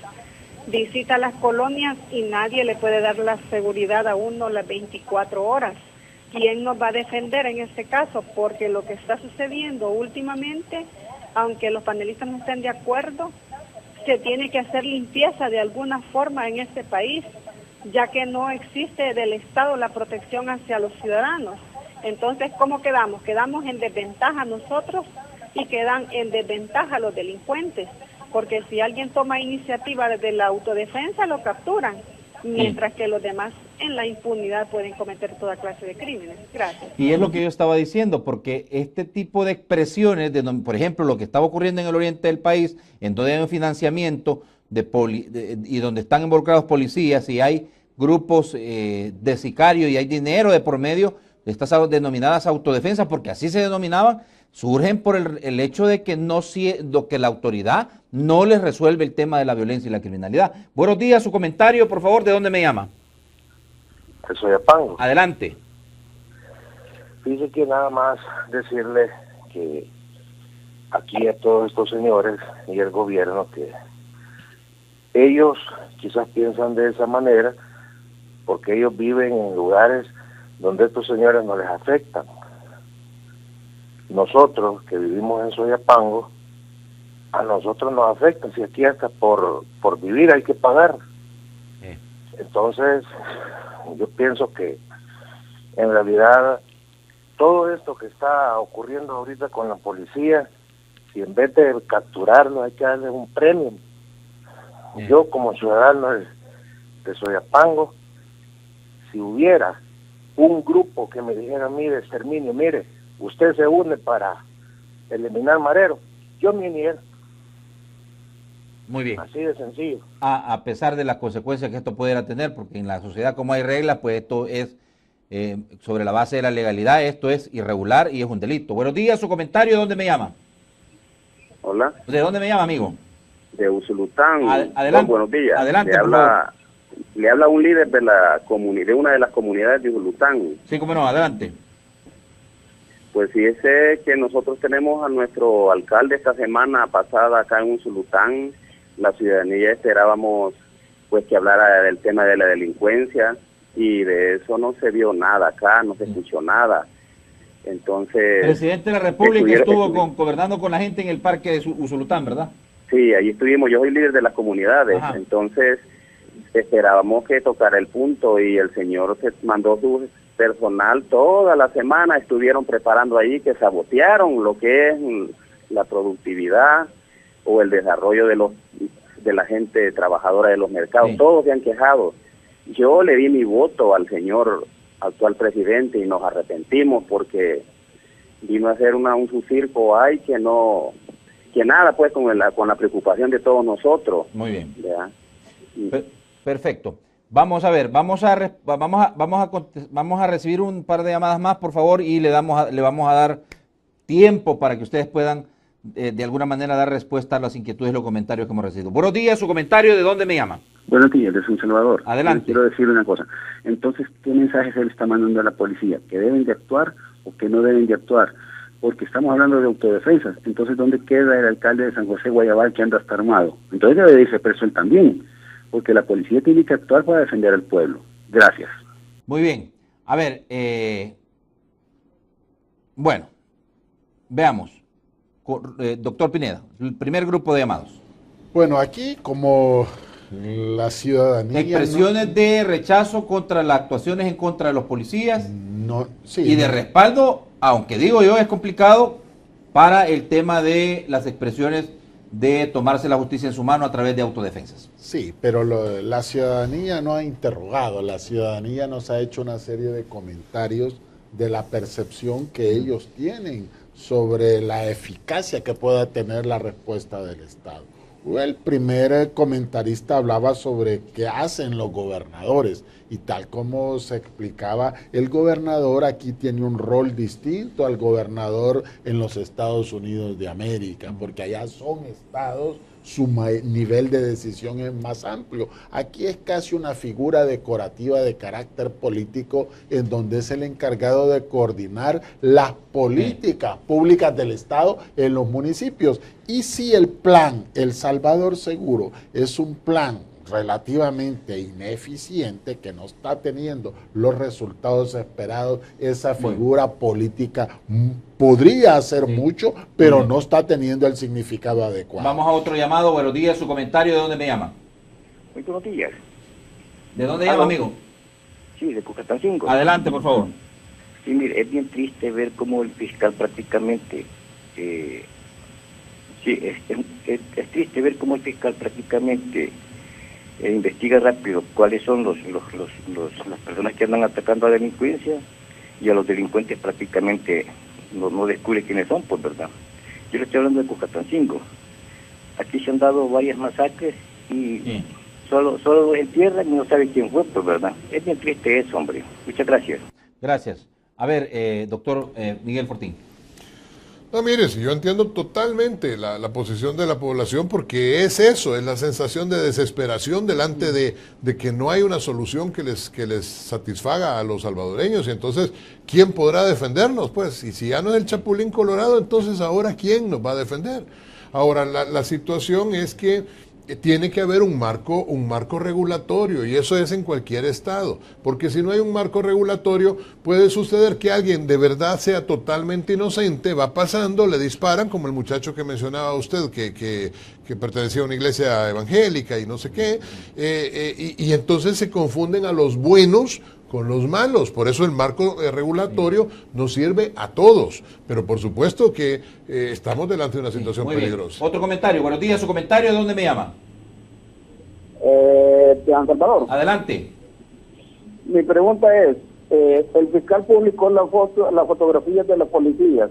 visita las colonias y nadie le puede dar la seguridad a uno las 24 horas. ¿Quién nos va a defender en este caso? Porque lo que está sucediendo últimamente, aunque los panelistas no estén de acuerdo, se tiene que hacer limpieza de alguna forma en este país, ya que no existe del Estado la protección hacia los ciudadanos. Entonces, ¿cómo quedamos? Quedamos en desventaja nosotros y quedan en desventaja los delincuentes, porque si alguien toma iniciativa desde la autodefensa, lo capturan, mientras que los demás en la impunidad pueden cometer toda clase de crímenes. Gracias. Y es lo que yo estaba diciendo, porque este tipo de expresiones, por ejemplo, lo que estaba ocurriendo en el oriente del país, en donde hay un financiamiento y donde están involucrados policías y hay grupos de sicarios y hay dinero de por medio, estas denominadas autodefensas, porque así se denominaban, surgen por el hecho de que que la autoridad no les resuelve el tema de la violencia y la criminalidad. Buenos días, su comentario, por favor, ¿de dónde me llama? De Soyapango. Adelante. Dice que nada más decirle que aquí a todos estos señores y el gobierno que ellos quizás piensan de esa manera porque ellos viven en lugares donde estos señores no les afectan. Nosotros que vivimos en Soyapango, a nosotros nos afecta, si aquí hasta por vivir hay que pagar. Entonces, yo pienso que en realidad todo esto que está ocurriendo ahorita con la policía, si en vez de capturarlo hay que darle un premio. Yo como ciudadano de Soyapango, si hubiera un grupo que me dijera, mire, Exterminio, mire, usted se une para eliminar Marero, yo me uniera. Muy bien. Así de sencillo. A pesar de las consecuencias que esto pudiera tener, porque en la sociedad como hay reglas, pues esto es sobre la base de la legalidad, esto es irregular y es un delito. Buenos días, su comentario, ¿de dónde me llama? Hola. ¿De dónde me llama, amigo? De Usulután. Adelante. Buenos días. Adelante, le habla un líder de una de las comunidades de Usulután. Sí, cómo no, adelante. Pues fíjese que nosotros tenemos a nuestro alcalde esta semana pasada acá en Usulután. La ciudadanía esperábamos pues que hablara del tema de la delincuencia y de eso no se vio nada acá, no se escuchó nada. Entonces... El presidente de la República estuvo gobernando con la gente en el parque de Usulután, ¿verdad? Sí, ahí estuvimos, yo soy líder de las comunidades. Ajá. Entonces esperábamos que tocara el punto y el señor se mandó su personal toda la semana, estuvieron preparando ahí, que sabotearon lo que es la productividad o el desarrollo de la gente trabajadora de los mercados. Sí. Todos se han quejado. Yo le di mi voto al señor actual presidente y nos arrepentimos porque vino a hacer un circo ahí que nada pues con la preocupación de todos nosotros. Muy bien. Perfecto. Vamos a ver, vamos a recibir un par de llamadas más, por favor, y le vamos a dar tiempo para que ustedes puedan de alguna manera dar respuesta a las inquietudes y los comentarios que hemos recibido. Buenos días, su comentario, ¿de dónde me llama? Buenos días, de San Salvador. Adelante. Quiero decir una cosa. Entonces, ¿qué mensajes él está mandando a la policía? ¿Que deben de actuar o que no deben de actuar? Porque estamos hablando de autodefensa. Entonces, ¿dónde queda el alcalde de San José Guayabal que anda hasta armado? Entonces debe de irse preso él también, porque la policía tiene que actuar para defender al pueblo. Gracias. Muy bien. A ver, bueno, veamos. Doctor Pineda, el primer grupo de llamados. Bueno, aquí como la ciudadanía... Expresiones de rechazo contra las actuaciones en contra de los policías sí, y de respaldo, aunque digo yo es complicado, para el tema de las expresiones de tomarse la justicia en su mano a través de autodefensas. Sí, pero la ciudadanía no ha interrogado, la ciudadanía nos ha hecho una serie de comentarios de la percepción que ellos tienen sobre la eficacia que pueda tener la respuesta del Estado. El primer comentarista hablaba sobre qué hacen los gobernadores y tal como se explicaba, el gobernador aquí tiene un rol distinto al gobernador en los Estados Unidos de América, porque allá son estados, su nivel de decisión es más amplio. Aquí es casi una figura decorativa de carácter político en donde es el encargado de coordinar las políticas públicas del Estado en los municipios. Y si el plan El Salvador Seguro es un plan relativamente ineficiente, que no está teniendo los resultados esperados, esa figura política podría hacer mucho, pero no está teniendo el significado adecuado. Vamos a otro llamado. Buenos días, su comentario, ¿de dónde me llama? Muy buenos días. ¿De dónde llama, amigo? Sí, de Cucatancingo. Adelante, por favor. Sí, mire, es bien triste ver cómo el fiscal prácticamente... es triste ver cómo el fiscal prácticamente investiga rápido cuáles son las personas que andan atacando a la delincuencia, y a los delincuentes prácticamente no descubre quiénes son, pues, ¿verdad? Yo le estoy hablando de Cucatancingo. Aquí se han dado varias masacres y solo los entierran y no sabe quién fue, pues, ¿verdad? Es bien triste eso, hombre. Muchas gracias. Gracias. A ver, doctor Miguel Fortín. No, mire, si yo entiendo totalmente la posición de la población, porque es eso, es la sensación de desesperación delante de que no hay una solución que les satisfaga a los salvadoreños, y entonces, ¿quién podrá defendernos? Pues, y si ya no es el Chapulín Colorado, entonces ahora, ¿quién nos va a defender? Ahora, la situación es que tiene que haber un marco regulatorio, y eso es en cualquier estado, porque si no hay un marco regulatorio puede suceder que alguien de verdad sea totalmente inocente, va pasando, le disparan, como el muchacho que mencionaba usted que pertenecía a una iglesia evangélica y no sé qué, y entonces se confunden a los buenos con los malos. Por eso el marco regulatorio nos sirve a todos, pero por supuesto que estamos delante de una situación peligrosa. Otro comentario. Buenos días, su comentario, ¿de dónde me llama? De San Salvador. Adelante. Mi pregunta es, el fiscal publicó las fotografías de los policías,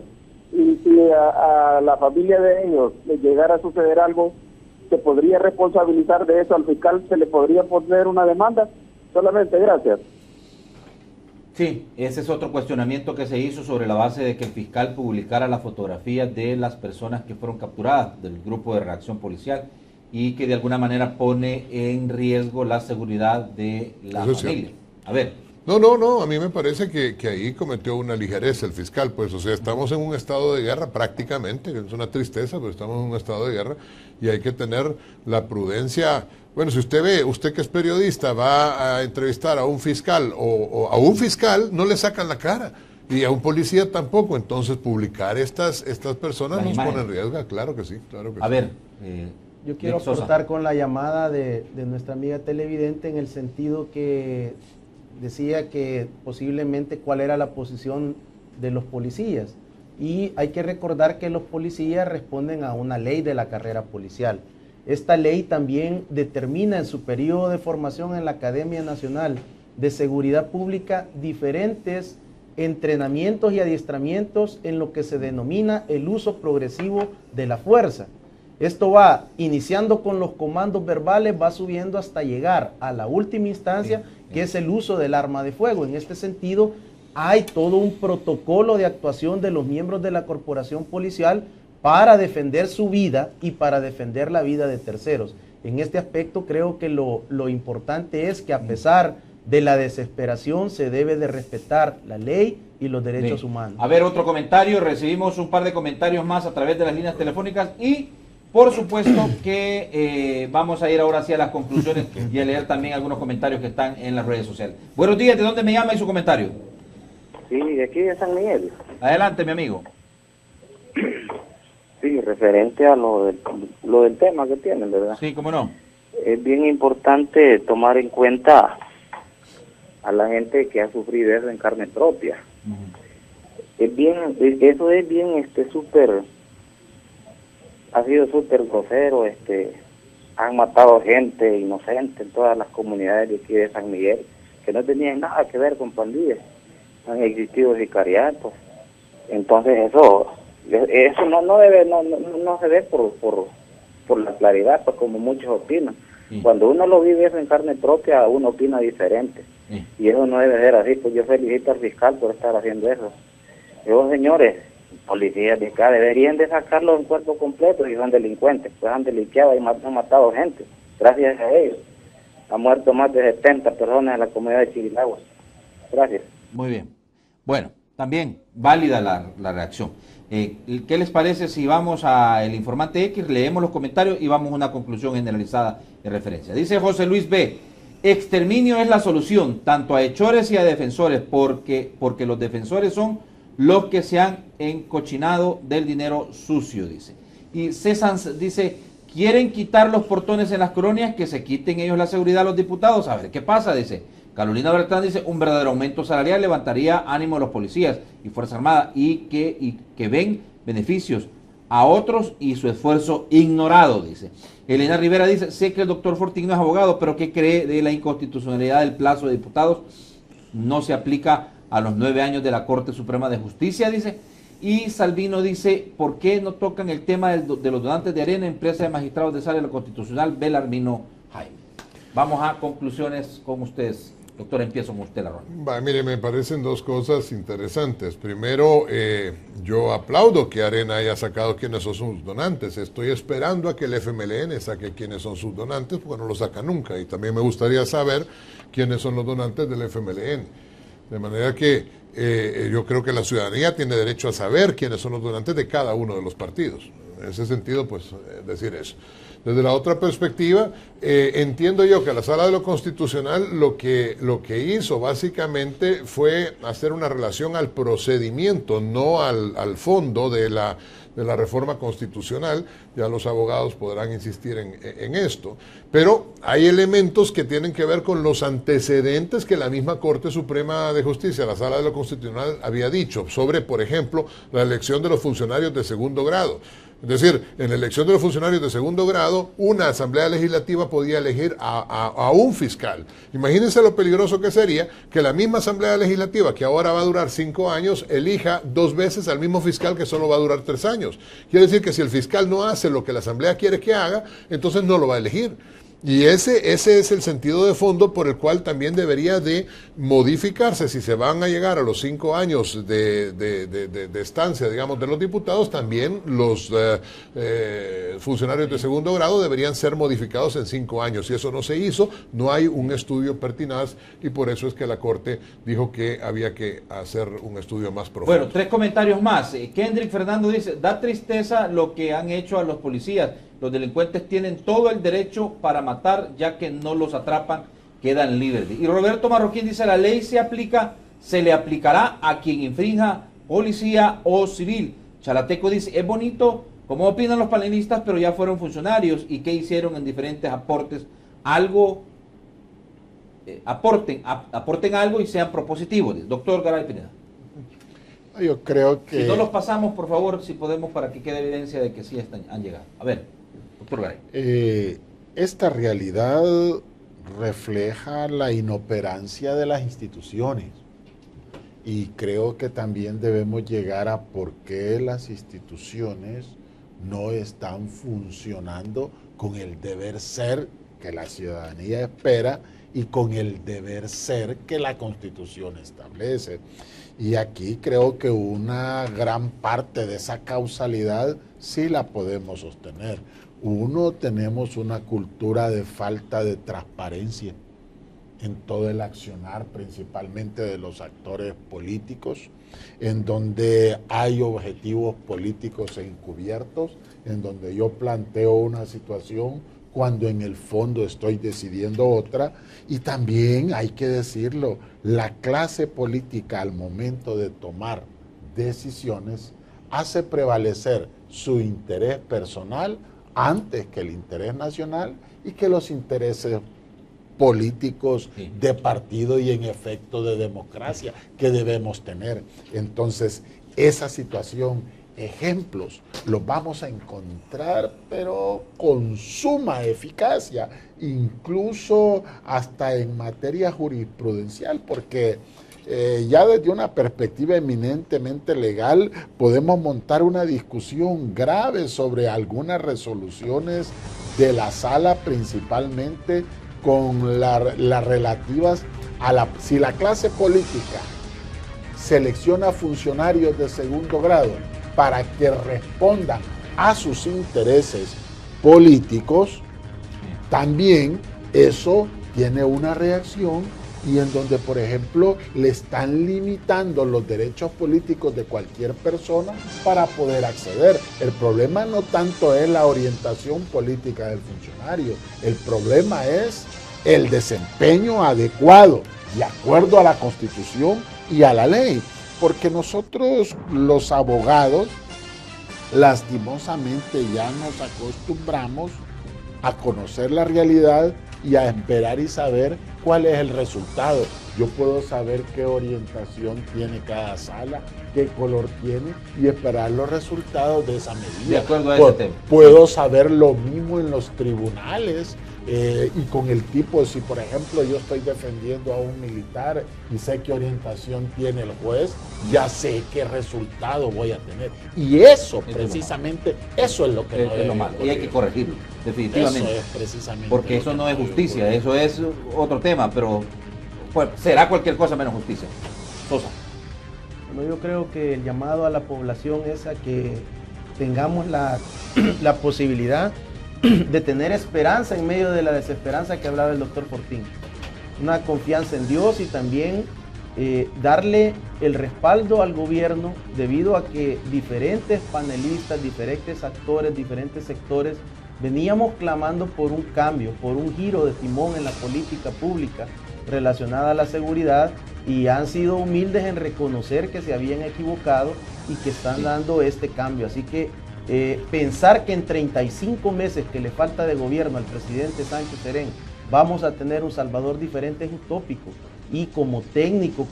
y si a la familia de ellos le llegara a suceder algo, ¿se podría responsabilizar de eso al fiscal? ¿Se le podría poner una demanda? Solamente, gracias. Sí, ese es otro cuestionamiento que se hizo sobre la base de que el fiscal publicara las fotografías de las personas que fueron capturadas del grupo de reacción policial, y que de alguna manera pone en riesgo la seguridad de la familia. A ver. No, a mí me parece que ahí cometió una ligereza el fiscal, pues, o sea, estamos en un estado de guerra prácticamente, es una tristeza, pero estamos en un estado de guerra y hay que tener la prudencia. Bueno, si usted ve, usted que es periodista, va a entrevistar a un fiscal o a un fiscal, no le sacan la cara, y a un policía tampoco, entonces publicar estas personas nos pone en riesgo, claro que sí, claro que sí. A ver, yo quiero aportar con la llamada de nuestra amiga televidente, en el sentido que decía que posiblemente cuál era la posición de los policías, y hay que recordar que los policías responden a una ley de la carrera policial. Esta ley también determina en su periodo de formación en la Academia Nacional de Seguridad Pública diferentes entrenamientos y adiestramientos en lo que se denomina el uso progresivo de la fuerza. Esto va iniciando con los comandos verbales, va subiendo hasta llegar a la última instancia, que es el uso del arma de fuego. En este sentido, hay todo un protocolo de actuación de los miembros de la corporación policial para defender su vida y para defender la vida de terceros. En este aspecto creo que lo importante es que a pesar de la desesperación se debe de respetar la ley y los derechos humanos. A ver, otro comentario, recibimos un par de comentarios más a través de las líneas telefónicas y por supuesto que vamos a ir ahora hacia las conclusiones y a leer también algunos comentarios que están en las redes sociales. Buenos días, ¿de dónde me llama y su comentario? Sí, de aquí de San Miguel. Adelante, mi amigo. Sí, referente a lo del tema que tienen, ¿verdad? Sí, cómo no. Es bien importante tomar en cuenta a la gente que ha sufrido eso en carne propia. Es bien, eso es bien, súper, ha sido súper grosero, han matado gente inocente en todas las comunidades de aquí de San Miguel, que no tenían nada que ver con pandillas, han existido sicariatos, entonces eso no debe, no se ve por la claridad, pues como muchos opinan. Cuando uno lo vive eso en carne propia, uno opina diferente. Y eso no debe ser así, pues yo felicito al fiscal por estar haciendo eso. Esos señores, policías de acá, deberían de sacarlos en cuerpo completo si son delincuentes, pues han delinqueado y han matado gente. Gracias a ellos han muerto más de 70 personas en la comunidad de Chirilagua. Gracias. Muy bien. Bueno, también válida la reacción. ¿Qué les parece si vamos a El Informante X, leemos los comentarios y vamos a una conclusión generalizada de referencia? Dice José Luis B., exterminio es la solución, tanto a hechores y a defensores, porque los defensores son los que se han encochinado del dinero sucio, dice. Y César dice, ¿quieren quitar los portones en las colonias? Que se quiten ellos la seguridad a los diputados. A ver, ¿qué pasa? Dice Carolina Bertrán, dice, un verdadero aumento salarial levantaría ánimo a los policías y Fuerza Armada y que ven beneficios a otros y su esfuerzo ignorado, dice. Elena Rivera dice, sé que el doctor Fortín no es abogado, pero ¿qué cree de la inconstitucionalidad del plazo de diputados? No se aplica a los 9 años de la Corte Suprema de Justicia, dice. Y Salvino dice, ¿por qué no tocan el tema de los donantes de arena, empresa de magistrados de sala de lo constitucional, Belarmino Jaime? Vamos a conclusiones con ustedes. Doctor, empiezo con usted la ronda. Mire, me parecen dos cosas interesantes. Primero, yo aplaudo que Arena haya sacado quiénes son sus donantes. Estoy esperando a que el FMLN saque quiénes son sus donantes, porque no lo saca nunca. Y también me gustaría saber quiénes son los donantes del FMLN. De manera que yo creo que la ciudadanía tiene derecho a saber quiénes son los donantes de cada uno de los partidos. En ese sentido, pues, decir eso. Desde la otra perspectiva, entiendo yo que la Sala de lo Constitucional lo que hizo básicamente fue hacer una relación al procedimiento, no al fondo de la reforma constitucional. Ya los abogados podrán insistir en esto. Pero hay elementos que tienen que ver con los antecedentes que la misma Corte Suprema de Justicia, la Sala de lo Constitucional, había dicho sobre, por ejemplo, la elección de los funcionarios de segundo grado. Es decir, en la elección de los funcionarios de segundo grado, una asamblea legislativa podía elegir a un fiscal. Imagínense lo peligroso que sería que la misma asamblea legislativa, que ahora va a durar 5 años, elija 2 veces al mismo fiscal que solo va a durar 3 años. Quiere decir que si el fiscal no hace lo que la asamblea quiere que haga, entonces no lo va a elegir. Y ese es el sentido de fondo por el cual también debería de modificarse. Si se van a llegar a los 5 años de estancia, digamos, de los diputados, también los funcionarios de segundo grado deberían ser modificados en 5 años. Si eso no se hizo, no hay un estudio pertinaz y por eso es que la Corte dijo que había que hacer un estudio más profundo. Bueno, 3 comentarios más. Kendrick Fernando dice, da tristeza lo que han hecho a los policías. Los delincuentes tienen todo el derecho para matar, ya que no los atrapan, quedan libres. Y Roberto Marroquín dice, la ley se le aplicará a quien infrinja, policía o civil. Chalateco dice, es bonito, como opinan los panelistas, pero ya fueron funcionarios y qué hicieron en diferentes aportes. Algo, aporten algo y sean propositivos. Doctor Garay Pineda. Yo creo que... Si no los pasamos, por favor, si podemos, para que quede evidencia de que sí han llegado. A ver, doctor Garay. Esta realidad refleja la inoperancia de las instituciones. Y creo que también debemos llegar a por qué las instituciones no están funcionando con el deber ser que la ciudadanía espera y con el deber ser que la Constitución establece. Y aquí creo que una gran parte de esa causalidad sí la podemos sostener. Uno, tenemos una cultura de falta de transparencia en todo el accionar, principalmente de los actores políticos, en donde hay objetivos políticos encubiertos, en donde yo planteo una situación cuando en el fondo estoy decidiendo otra. Y también hay que decirlo, la clase política al momento de tomar decisiones hace prevalecer su interés personal antes que el interés nacional y que los intereses políticos de partido y en efecto de democracia que debemos tener. Entonces, esa situación, ejemplos, los vamos a encontrar, pero con suma eficacia, incluso hasta en materia jurisprudencial, porque ya desde una perspectiva eminentemente legal podemos montar una discusión grave sobre algunas resoluciones de la sala, principalmente con las relativas a si la clase política selecciona funcionarios de segundo grado para que respondan a sus intereses políticos, también eso tiene una reacción y en donde, por ejemplo, le están limitando los derechos políticos de cualquier persona para poder acceder. El problema no tanto es la orientación política del funcionario, el problema es el desempeño adecuado, de acuerdo a la Constitución y a la ley. Porque nosotros, los abogados, lastimosamente ya nos acostumbramos a conocer la realidad y a esperar y saber cuál es el resultado. Yo puedo saber qué orientación tiene cada sala, qué color tiene y esperar los resultados de esa medida. De acuerdo a ese tema. Puedo saber lo mismo en los tribunales y con el tipo, si por ejemplo yo estoy defendiendo a un militar y sé qué orientación tiene el juez, ya sé qué resultado voy a tener. Y eso, precisamente, eso es lo que no es lo malo. Y hay que corregirlo, definitivamente. Eso es precisamente. Porque eso no es justicia, eso es otro tema, pero pues, será cualquier cosa menos justicia. Sosa. Bueno, yo creo que el llamado a la población es a que tengamos la posibilidad de tener esperanza en medio de la desesperanza que hablaba el doctor Fortín. Una confianza en Dios y también darle el respaldo al gobierno debido a que diferentes panelistas, diferentes actores, diferentes sectores veníamos clamando por un cambio, por un giro de timón en la política pública relacionada a la seguridad y han sido humildes en reconocer que se habían equivocado y que están dando este cambio. Así que pensar que en 35 meses que le falta de gobierno al presidente Sánchez Serén vamos a tener un Salvador diferente es utópico. Y como técnico,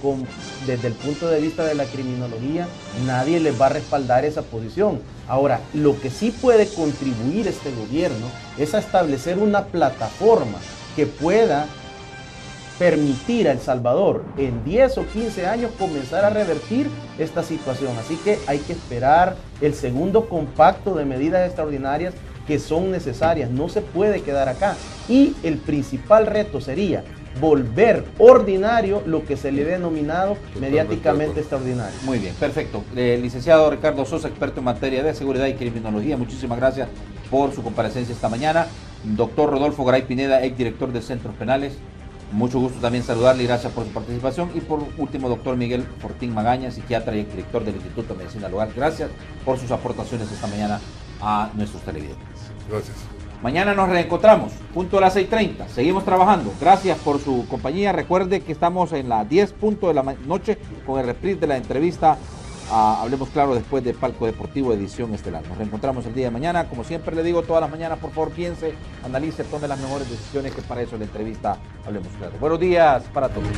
desde el punto de vista de la criminología, nadie les va a respaldar esa posición. Ahora, lo que sí puede contribuir este gobierno es a establecer una plataforma que pueda permitir a El Salvador en 10 o 15 años comenzar a revertir esta situación. Así que hay que esperar el segundo compacto de medidas extraordinarias que son necesarias. No se puede quedar acá. Y el principal reto sería volver ordinario lo que se le ha denominado mediáticamente extraordinario. Muy bien, perfecto. Licenciado Ricardo Sosa, experto en materia de seguridad y criminología, muchísimas gracias por su comparecencia esta mañana. Doctor Rodolfo Garay Pineda, exdirector de Centros Penales, mucho gusto también saludarle y gracias por su participación. Y por último, doctor Miguel Fortín Magaña, psiquiatra y exdirector del Instituto de Medicina Legal. Gracias por sus aportaciones esta mañana a nuestros televidentes. Gracias. Mañana nos reencontramos, punto a las 6:30. Seguimos trabajando. Gracias por su compañía. Recuerde que estamos en las 10 de la noche con el reprise de la entrevista a Hablemos Claro después de Palco Deportivo edición estelar. Nos reencontramos el día de mañana. Como siempre le digo, todas las mañanas, por favor, piense, analice, tome las mejores decisiones, que para eso la entrevista Hablemos Claro. Buenos días para todos.